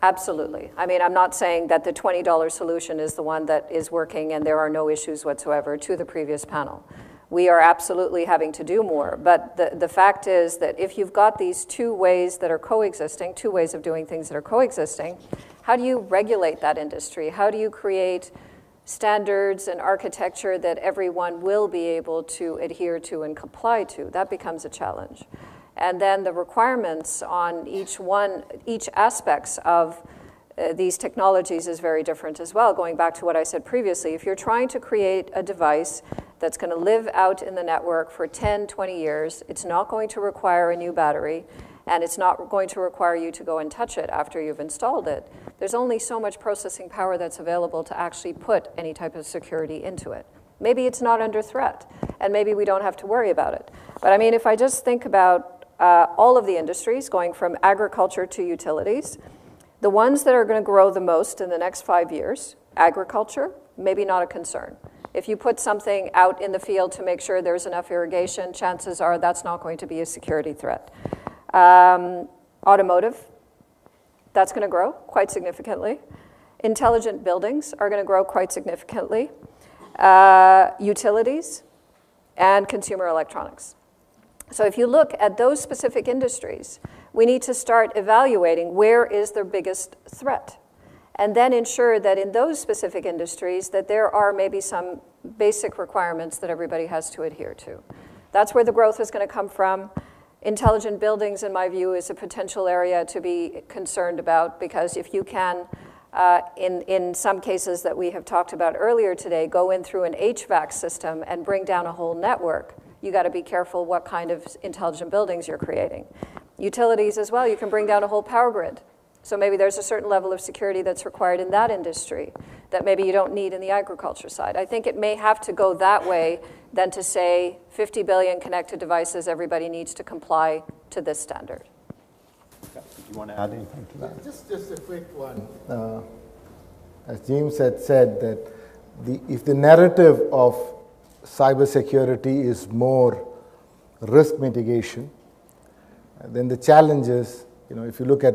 Absolutely. I mean, I'm not saying that the $20 solution is the one that is working and there are no issues whatsoever to the previous panel. We are absolutely having to do more, but the fact is that if you've got these two ways that are coexisting, two ways of doing things that are coexisting, how do you regulate that industry? How do you create standards and architecture that everyone will be able to adhere to and comply to? That becomes a challenge. And then the requirements on each aspects of these technologies is very different as well. Going back to what I said previously, if you're trying to create a device that's going to live out in the network for 10, 20 years, it's not going to require a new battery, and it's not going to require you to go and touch it after you've installed it. There's only so much processing power that's available to actually put any type of security into it. Maybe it's not under threat, and maybe we don't have to worry about it. But I mean, if I just think about all of the industries, going from agriculture to utilities, the ones that are going to grow the most in the next 5 years, agriculture, maybe not a concern. If you put something out in the field to make sure there's enough irrigation, chances are that's not going to be a security threat. Automotive, that's going to grow quite significantly. Intelligent buildings are going to grow quite significantly. Utilities and consumer electronics. So if you look at those specific industries, we need to start evaluating where is their biggest threat, and then ensure that in those specific industries that there are maybe some basic requirements that everybody has to adhere to. That's where the growth is going to come from. Intelligent buildings, in my view, is a potential area to be concerned about, because if you can, in some cases that we have talked about earlier today, go in through an HVAC system and bring down a whole network, you got to be careful what kind of intelligent buildings you're creating. Utilities as well, you can bring down a whole power grid. So maybe there's a certain level of security that's required in that industry that maybe you don't need in the agriculture side. I think it may have to go that way than to say 50 billion connected devices, everybody needs to comply to this standard. Do you want to add anything to that? Just a quick one. As James had said, that if the narrative of cybersecurity is more risk mitigation, then the challenge is, if you look at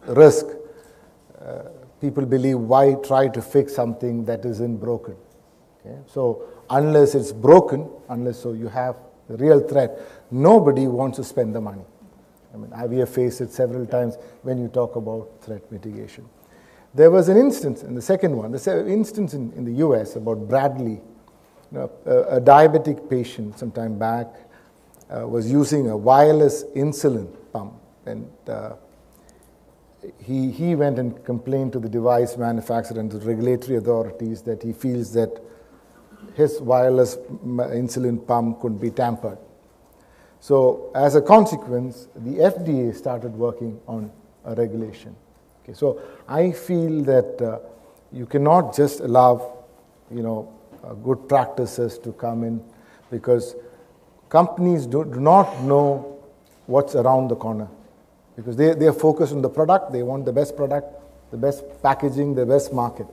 risk, people believe, why try to fix something that isn't broken? Okay? So unless it's broken, you have the real threat, nobody wants to spend the money. I mean, we have faced it several times when you talk about threat mitigation. There was an instance, and the second one, the instance in the US about Bradley. A diabetic patient some time back was using a wireless insulin pump, and he went and complained to the device manufacturer and the regulatory authorities that he feels that his wireless insulin pump could be tampered. So as a consequence, the FDA started working on a regulation. Okay, so I feel that you cannot just allow, good practices to come in, because companies do not know what's around the corner, because they are focused on the product. They want the best product, the best packaging, the best market.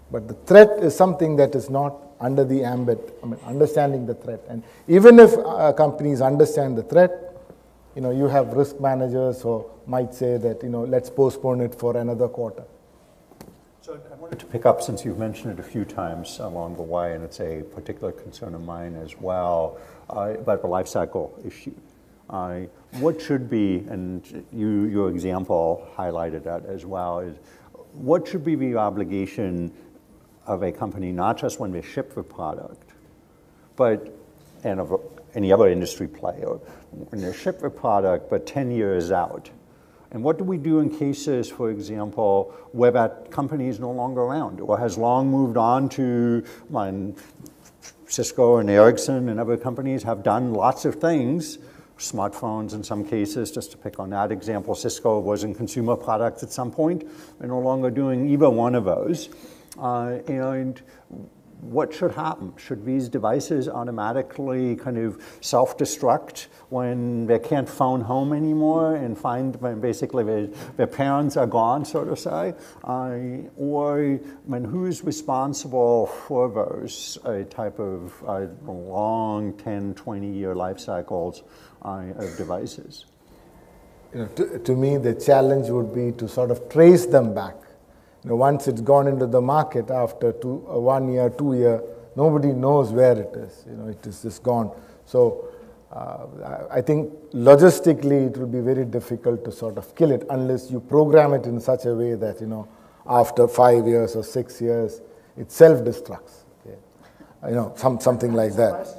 But the threat is something that is not under the ambit, understanding the threat. And even if companies understand the threat, you have risk managers who might say that, let's postpone it for another quarter. So I wanted to pick up, since you've mentioned it a few times along the way, and it's a particular concern of mine as well, about the life cycle issue. What should be, and your example highlighted that as well, is what should be the obligation of a company, not just when they ship the product, and of any other industry player, when they ship the product, but 10 years out? And what do we do in cases, for example, where that company is no longer around or has long moved on to, Cisco and Ericsson and other companies have done lots of things, smartphones in some cases, just to pick on that example. Cisco was in consumer products at some point. They're no longer doing either one of those. And what should happen? Should these devices automatically kind of self-destruct when they can't phone home anymore and find when basically their parents are gone, so to say? Or who's responsible for those type of long 10, 20-year life cycles of devices? To me, the challenge would be to sort of trace them back. Once it's gone into the market after 1 year, 2 year, nobody knows where it is. It is just gone. So I think logistically it will be very difficult to sort of kill it unless you program it in such a way that after 5 years or 6 years it self-destructs. Okay? Something like that.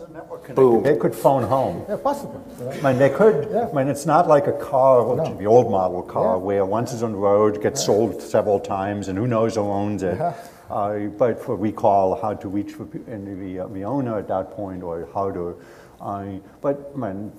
They could phone home. Yeah, possible. They could. Yeah. It's not like a car, the old model car, where once it's on the road, gets sold several times, and who knows who owns it. But for recall, how to reach the owner at that point, or how to. But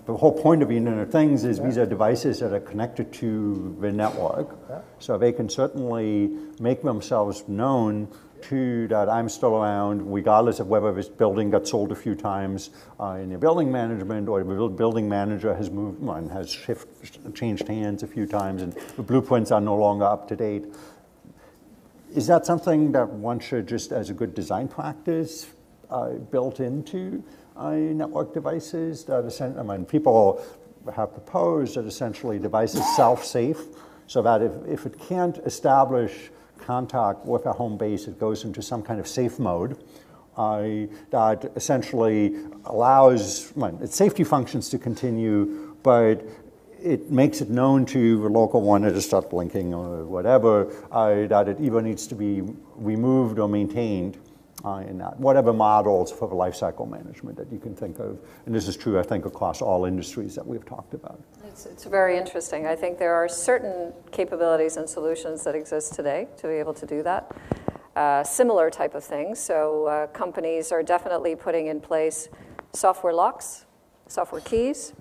the whole point of the Internet of Things is these are devices that are connected to the network, so they can certainly make themselves known to that I'm still around, regardless of whether this building got sold a few times in the building management, or the building manager has moved and has changed hands a few times, and the blueprints are no longer up to date. Is that something that one should, just as a good design practice, built into network devices? That people have proposed that essentially devices self-safe, so that if it can't establish contact with a home base, it goes into some kind of safe mode that essentially allows its safety functions to continue, but it makes it known to the local one to start blinking or whatever, that it either needs to be removed or maintained in that. Whatever models for the life cycle management that you can think of. And this is true, I think, across all industries that we've talked about. It's very interesting. I think there are certain capabilities and solutions that exist today to be able to do that. Similar type of things. So companies are definitely putting in place software locks, software keys,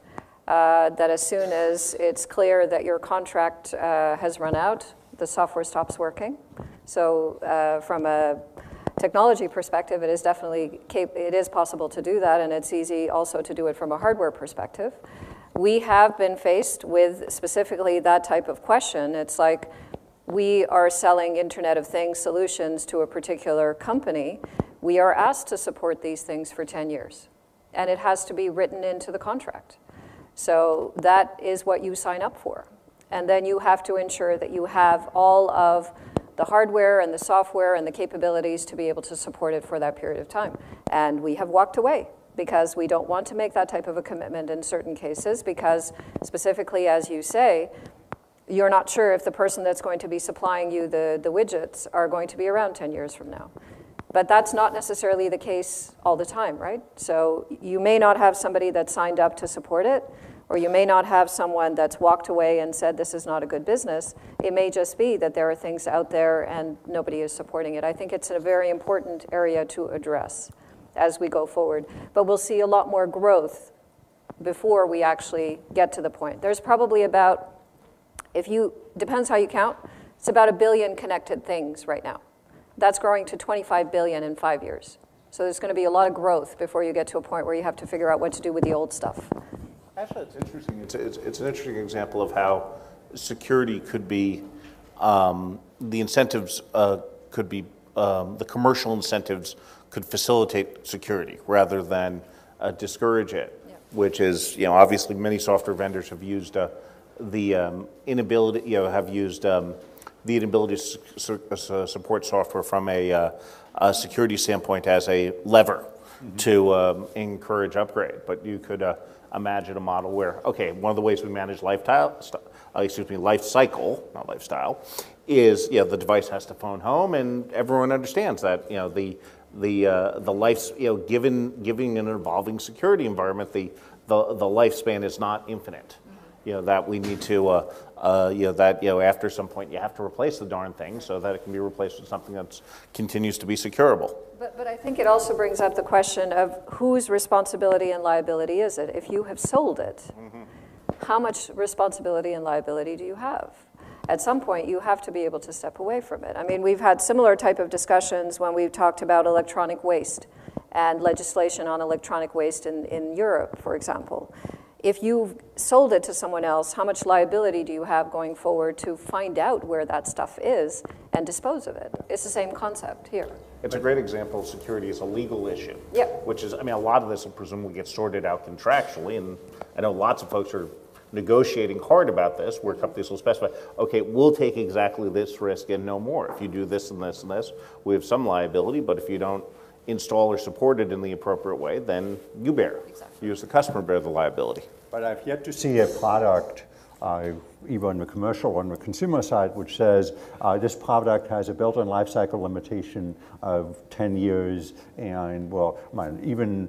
that as soon as it's clear that your contract has run out, the software stops working. So from a technology perspective, it is definitely possible to do that, and it's easy also to do it from a hardware perspective. We have been faced with specifically that type of question. It's like we are selling Internet of Things solutions to a particular company. We are asked to support these things for 10 years, and it has to be written into the contract. So that is what you sign up for. And then you have to ensure that you have all of the hardware and the software and the capabilities to be able to support it for that period of time. And we have walked away because we don't want to make that type of a commitment in certain cases because specifically, as you say, you're not sure if the person that's going to be supplying you the widgets are going to be around 10 years from now. But that's not necessarily the case all the time, right? So you may not have somebody that signed up to support it, or you may not have someone that's walked away and said this is not a good business. It may just be that there are things out there and nobody is supporting it. I think it's a very important area to address as we go forward. But we'll see a lot more growth before we actually get to the point. There's probably about, depends how you count, it's about 1 billion connected things right now. That's growing to 25 billion in 5 years. So there's going to be a lot of growth before you get to a point where you have to figure out what to do with the old stuff. Actually, it's interesting. It's an interesting example of how security could be, the incentives could be, the commercial incentives could facilitate security rather than discourage it, yeah. Which is, obviously many software vendors have used the inability, have used the inability to support software from a security standpoint as a lever to encourage upgrade. But you could imagine a model where, okay, one of the ways we manage life cycle, not lifestyle, is the device has to phone home, and everyone understands that the life, giving an evolving security environment, the lifespan is not infinite. That we need to, after some point you have to replace the darn thing so that it can be replaced with something that continues to be securable. But I think it also brings up the question of whose responsibility and liability is it? If you have sold it, how much responsibility and liability do you have? At some point, you have to be able to step away from it. I mean, we've had similar type of discussions when we've talked about electronic waste and legislation on electronic waste in Europe, for example. If you've sold it to someone else, how much liability do you have going forward to find out where that stuff is and dispose of it? It's the same concept here. It's a great example of security as a legal issue. Yep. Which is, a lot of this will presumably get sorted out contractually, and I know lots of folks are negotiating hard about this, where companies will specify, okay, we'll take exactly this risk and no more. If you do this and this and this, we have some liability, but if you don't install or support it in the appropriate way, then you bear. Exactly. You as the customer bear the liability. But I've yet to see a product, either on the commercial or on the consumer side, which says this product has a built-in life cycle limitation of 10 years, and even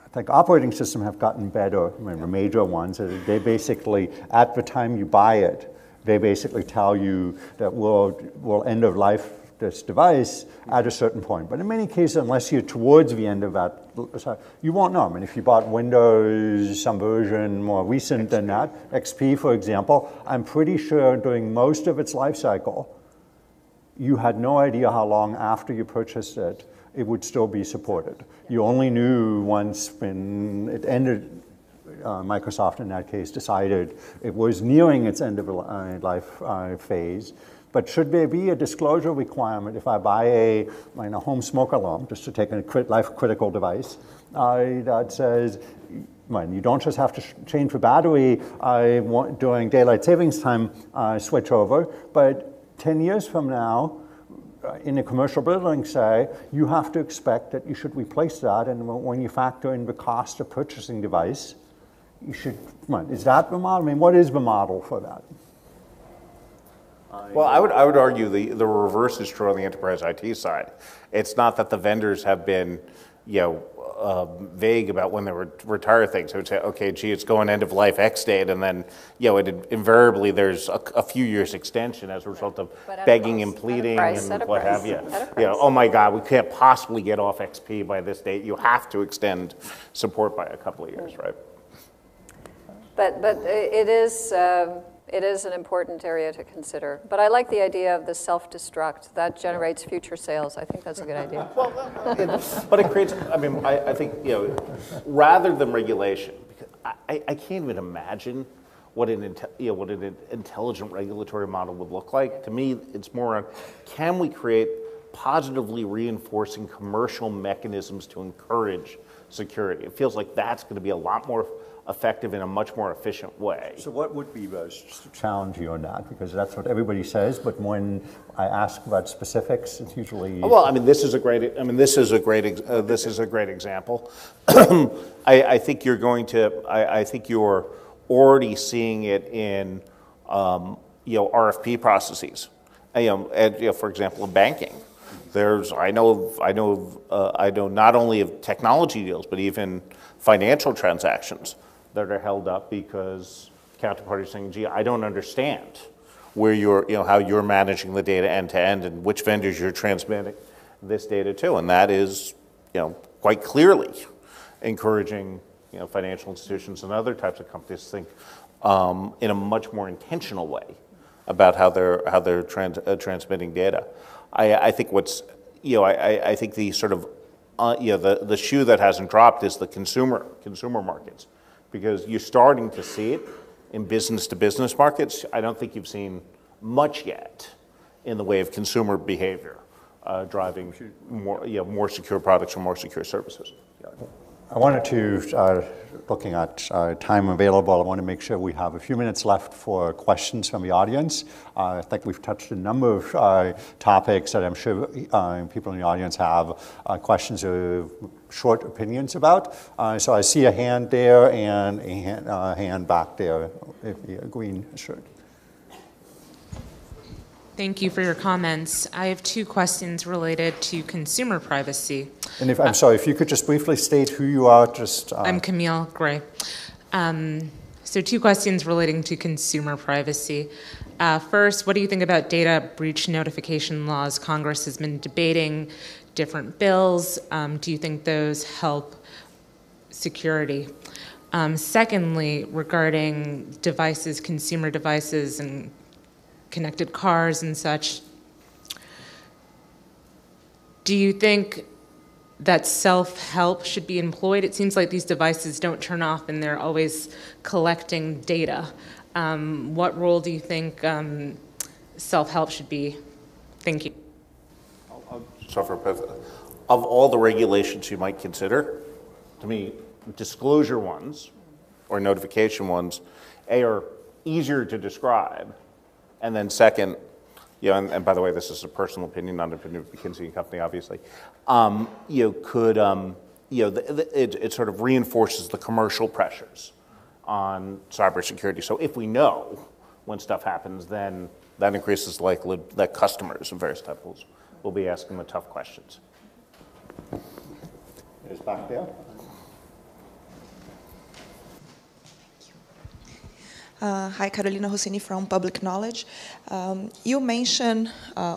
I think operating systems have gotten better, the major ones. They basically, at the time you buy it, they basically tell you that we'll end of life this device at a certain point. But in many cases, unless you're towards the end of that, you won't know. I mean, if you bought Windows, some version more recent than that, XP, for example, I'm pretty sure during most of its life cycle, you had no idea how long after you purchased it, it would still be supported. You only knew once when it ended. Microsoft, in that case, decided it was nearing its end of life phase. But should there be a disclosure requirement if I buy a home smoke alarm, just to take a life-critical device, that says, you don't just have to change the battery during daylight savings time, switch over, but 10 years from now, in a commercial building, say, you have to expect that you should replace that, and when you factor in the cost of purchasing device, you should, is that the model? I mean, what is the model for that? Well, I would argue the reverse is true on the enterprise IT side. It's not that the vendors have been, vague about when they retire things. I would say, okay, gee, it's going end of life X date, and then, invariably there's a few years extension as a result of begging and pleading and what have you. Oh my God, we can't possibly get off XP by this date. You have to extend support by a couple of years, right? But it is an important area to consider. But I like the idea of the self-destruct. That generates future sales. I think that's a good idea. But it creates, I think, rather than regulation, because I can't even imagine what an intelligent regulatory model would look like. To me, it's more on, can we create positively reinforcing commercial mechanisms to encourage security. It feels like that's going to be a lot more effective in a much more efficient way. So what would be the challenge on that? Because that's what everybody says, but when I ask about specifics, it's usually... Well, I mean, this is a great example. I think you're going to, I think you're already seeing it in, RFP processes. And, for example, in banking, I know not only of technology deals, but even financial transactions that are held up because counterparties saying, gee, I don't understand where how you're managing the data end to end and which vendors you're transmitting this data to. And that is, quite clearly encouraging, financial institutions and other types of companies to think in a much more intentional way about how they're transmitting data. I think I think the sort of, the shoe that hasn't dropped is the consumer markets. Because you're starting to see it in business-to-business markets. I don't think you've seen much yet in the way of consumer behavior driving more secure products and more secure services. I wanted to, looking at time available, I want to make sure we have a few minutes left for questions from the audience. I think we've touched a number of topics that I'm sure people in the audience have questions or short opinions about. So I see a hand there and a hand back there, if the green shirt. Thank you for your comments. I have two questions related to consumer privacy. And I'm sorry, if you could just briefly state who you are, just... I'm Camille Gray. So two questions relating to consumer privacy. First, what do you think about data breach notification laws? Congress has been debating different bills. Do you think those help security? Secondly, regarding devices, consumer devices, and connected cars and such, do you think that self-help should be employed? It seems like these devices don't turn off and they're always collecting data. What role do you think self-help should be? Thank you. Of all the regulations you might consider, to me, disclosure ones or notification ones, are easier to describe. And then second, and by the way, this is a personal opinion, not an opinion of McKinsey and Company, obviously, it sort of reinforces the commercial pressures on cybersecurity. So if we know when stuff happens, then that increases the likelihood that customers of various types will be asking the tough questions. There's back there. Hi, Carolina Rossini from Public Knowledge. You mentioned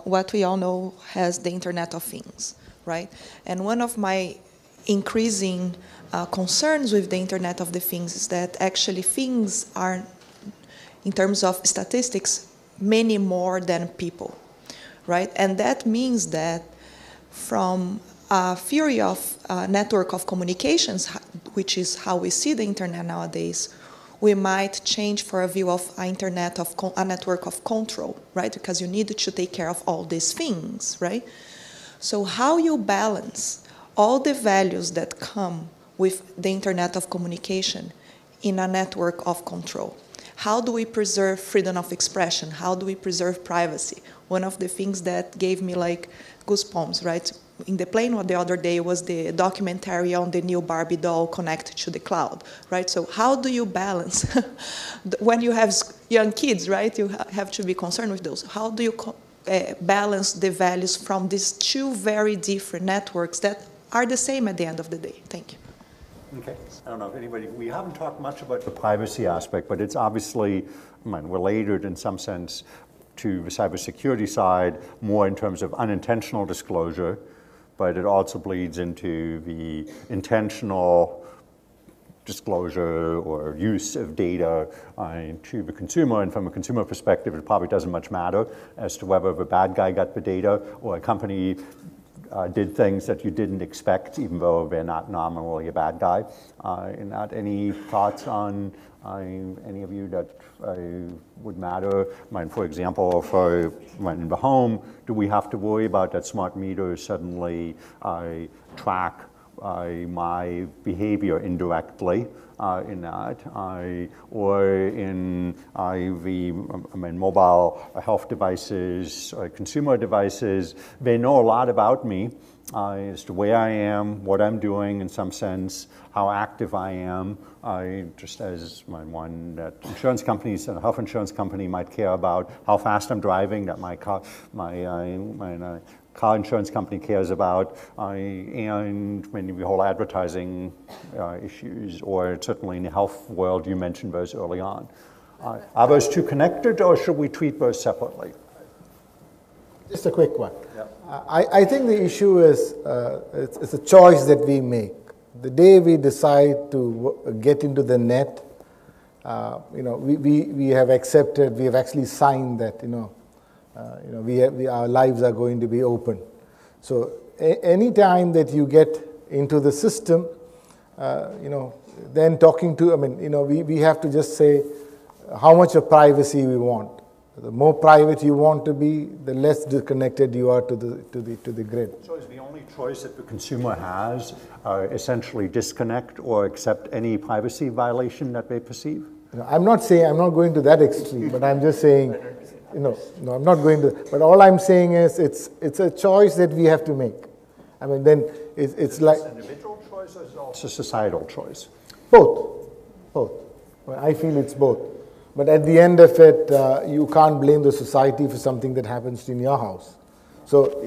what we all know as the Internet of Things, right? And one of my increasing concerns with the Internet of the Things is that actually things are, in terms of statistics, many more than people, right? And that means that from a theory of network of communications, which is how we see the Internet nowadays, we might change for a view of a network of control, right? Because you need to take care of all these things, right? So how you balance all the values that come with the Internet of communication in a network of control? How do we preserve freedom of expression? How do we preserve privacy? One of the things that gave me like goosebumps, right? In the plane the other day was the documentary on the new Barbie doll connected to the cloud, right? So how do you balance, when you have young kids, right? You have to be concerned with those. How do you balance the values from these two very different networks that are the same at the end of the day? Thank you. Okay. I don't know if anybody, we haven't talked much about the privacy aspect, but it's obviously related in some sense to the cybersecurity side, more in terms of unintentional disclosure, but it also bleeds into the intentional disclosure or use of data to the consumer. And from a consumer perspective, it probably doesn't much matter as to whether the bad guy got the data or a company did things that you didn't expect, even though they're not nominally a bad guy. And not any thoughts on any of you that would matter? For example, when in the home, do we have to worry about that smart meters suddenly track my behavior indirectly in that, or in mobile health devices, consumer devices? They know a lot about me as to where I am, what I'm doing in some sense, how active I am, just as one that insurance companies and a health insurance company might care about how fast I'm driving, that my car insurance company cares about, and maybe the whole advertising issues, or certainly in the health world, you mentioned those early on. Are those two connected, or should we treat those separately? Just a quick one. Yep. I think the issue is it's a choice that we make. The day we decide to get into the net, we have accepted, we have actually signed that, our lives are going to be open. So any time that you get into the system, then talking to, we have to just say how much of privacy we want. The more private you want to be, the less disconnected you are to the grid. So is the only choice that the consumer has essentially disconnect or accept any privacy violation that they perceive? I'm not going to that extreme, but I'm just saying, no, I'm not going to. But all I'm saying is it's a choice that we have to make. Then it's like an individual choice, or is it also a societal choice? Both. I feel it's both. But at the end of it, you can't blame the society for something that happens in your house. So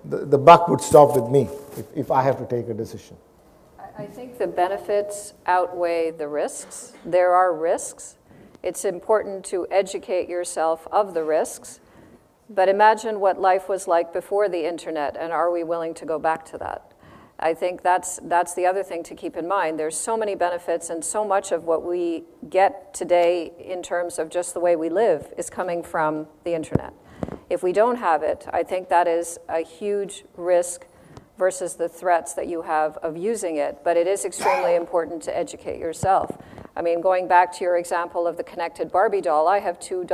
the buck would stop with me if I have to take a decision. I think the benefits outweigh the risks. There are risks. It's important to educate yourself of the risks. But imagine what life was like before the internet, and are we willing to go back to that? I think that's the other thing to keep in mind. There's so many benefits, and so much of what we get today in terms of just the way we live is coming from the internet. If we don't have it, I think that is a huge risk versus the threats that you have of using it. But it is extremely important to educate yourself. Going back to your example of the connected Barbie doll, I have two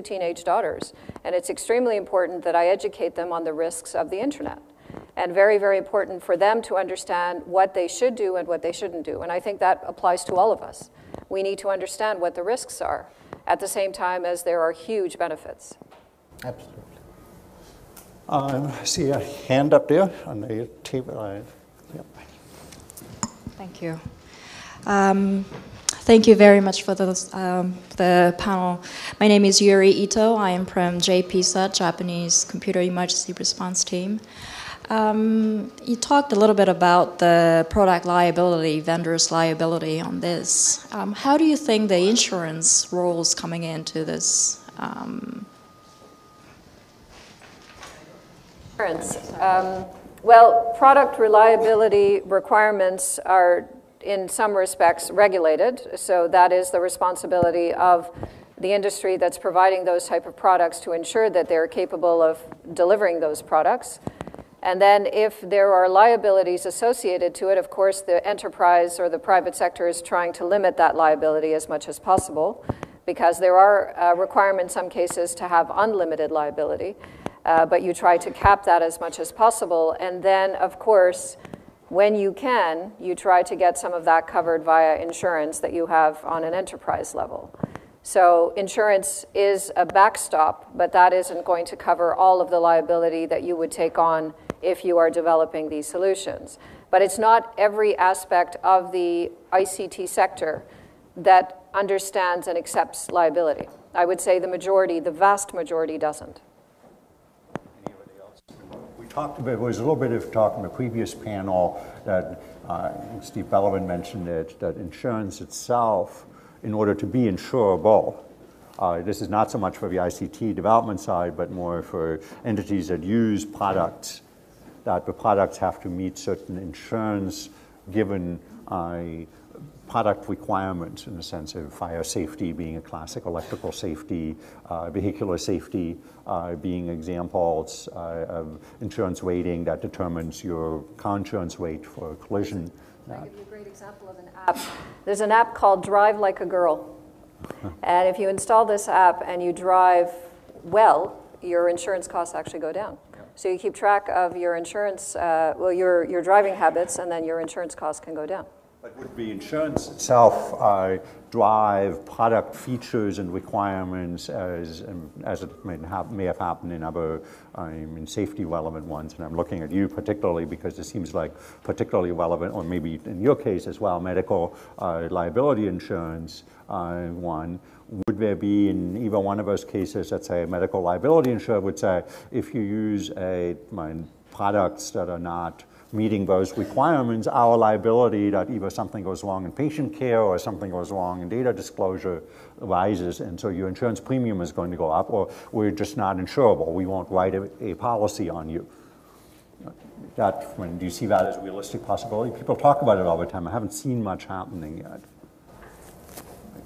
teenage daughters, and it's extremely important that I educate them on the risks of the internet. And very, very important for them to understand what they should do and what they shouldn't do. And I think that applies to all of us. We need to understand what the risks are at the same time as there are huge benefits. Absolutely. I see a hand up there on the table. Yep. Thank you. Thank you very much for the panel. My name is Yuri Ito. I am from JPISA, Japanese Computer Emergency Response Team. You talked a little bit about the product liability, vendor's liability on this. How do you think the insurance role is coming into this? Insurance. Well, product reliability requirements are in some respects regulated, so that is the responsibility of the industry that's providing those type of products to ensure that they're capable of delivering those products. And then if there are liabilities associated to it, of course, the enterprise or the private sector is trying to limit that liability as much as possible, because there are requirements in some cases to have unlimited liability, but you try to cap that as much as possible. And then, of course, when you can, you try to get some of that covered via insurance that you have on an enterprise level. So insurance is a backstop, but that isn't going to cover all of the liability that you would take on if you are developing these solutions. But it's not every aspect of the ICT sector that understands and accepts liability. I would say the vast majority doesn't. Anybody else? We talked about, there was a little bit of talk in the previous panel that Steve Bellovan mentioned it, that insurance itself, in order to be insurable, this is not so much for the ICT development side, but more for entities that use products, that the products have to meet certain insurance given product requirements in the sense of fire safety being a classic, electrical safety, vehicular safety being examples of insurance rating that determines your car insurance rate for a collision. I'll give you a great example of an app. There's an app called Drive Like a Girl. And if you install this app and you drive well, your insurance costs actually go down. So you keep track of your insurance, your driving habits, and then your insurance costs can go down. But would the insurance itself drive product features and requirements as it may have happened in other in safety relevant ones? And I'm looking at you particularly because it seems like particularly relevant, or maybe in your case as well, medical liability insurance one. Would there be in either one of those cases, let's say a medical liability insurer would say, if you use products that are not meeting those requirements, our liability that either something goes wrong in patient care or something goes wrong in data disclosure rises, and so your insurance premium is going to go up, or we're just not insurable. We won't write a policy on you. Do you see that as a realistic possibility? People talk about it all the time. I haven't seen much happening yet.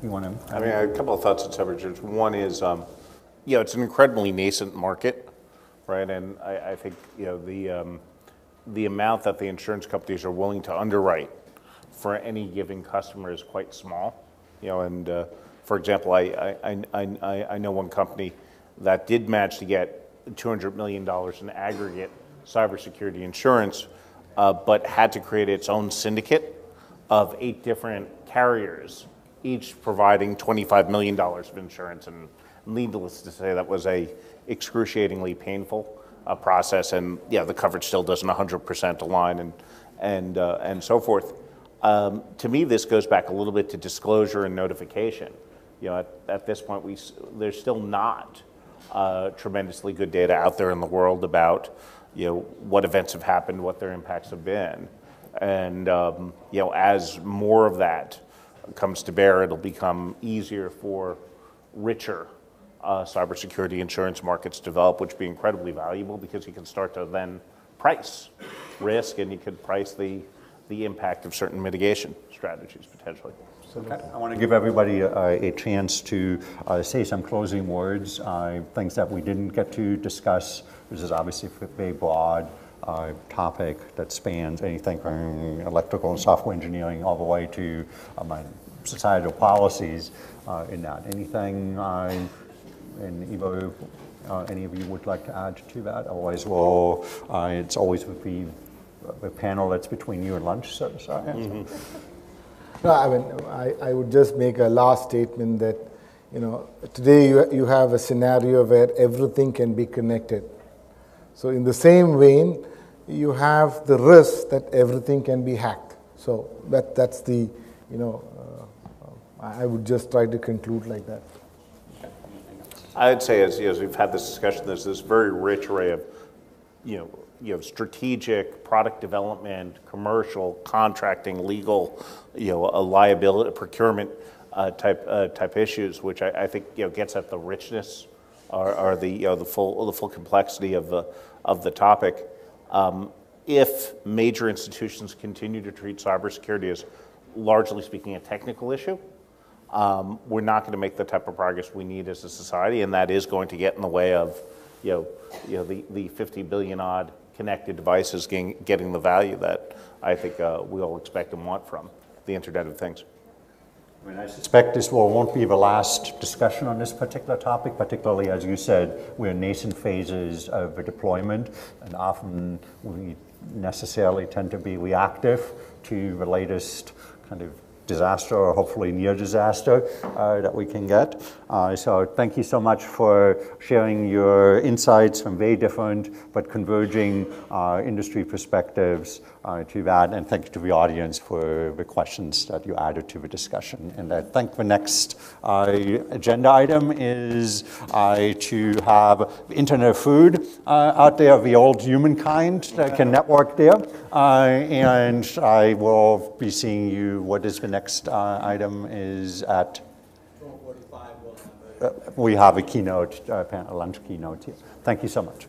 You want to? I mean, a couple of thoughts on Synergia. One is, it's an incredibly nascent market, right? And I think, the amount that the insurance companies are willing to underwrite for any given customer is quite small. And for example, I know one company that did manage to get $200 million in aggregate cybersecurity insurance, but had to create its own syndicate of 8 different carriers, each providing $25 million of insurance. And needless to say, that was a excruciatingly painful process, and the coverage still doesn't 100% align, and so forth. To me, this goes back a little bit to disclosure and notification. At this point, there's still not tremendously good data out there in the world about what events have happened, what their impacts have been, and as more of that comes to bear, it'll become easier for richer cybersecurity insurance markets develop, which would be incredibly valuable because you can start to then price risk, and you could price the impact of certain mitigation strategies potentially. Okay. I want to give everybody a chance to say some closing words, things that we didn't get to discuss. This is obviously a very broad topic that spans anything from electrical and software engineering all the way to societal policies in that. Anything and either any of you would like to add to that? Otherwise, it's always would be a panel that's between you and lunch, so to say. Mm-hmm. No, I mean, I would just make a last statement that, today you have a scenario where everything can be connected. So in the same vein, you have the risk that everything can be hacked. So that's the, I would just try to conclude like that. I'd say as we've had this discussion, there's this very rich array of, strategic product development, commercial, contracting, legal, a liability, procurement type issues, which I think gets at the richness or the full complexity of the topic. If major institutions continue to treat cybersecurity as largely speaking a technical issue, we're not going to make the type of progress we need as a society, and that is going to get in the way of, the 50 billion odd connected devices getting the value that I think we all expect and want from the Internet of Things. I mean, I suspect this won't be the last discussion on this particular topic, particularly as you said, we're in nascent phases of the deployment, and often we necessarily tend to be reactive to the latest kind of disaster, or hopefully near disaster, that we can get. So thank you so much for sharing your insights from very different but converging industry perspectives to that, and thank you to the audience for the questions that you added to the discussion. And I think the next agenda item is to have Internet of Food out there, the old humankind that can network there, and I will be seeing you. What is the next item is at 12:45. We have a keynote, a lunch keynote here. Thank you so much.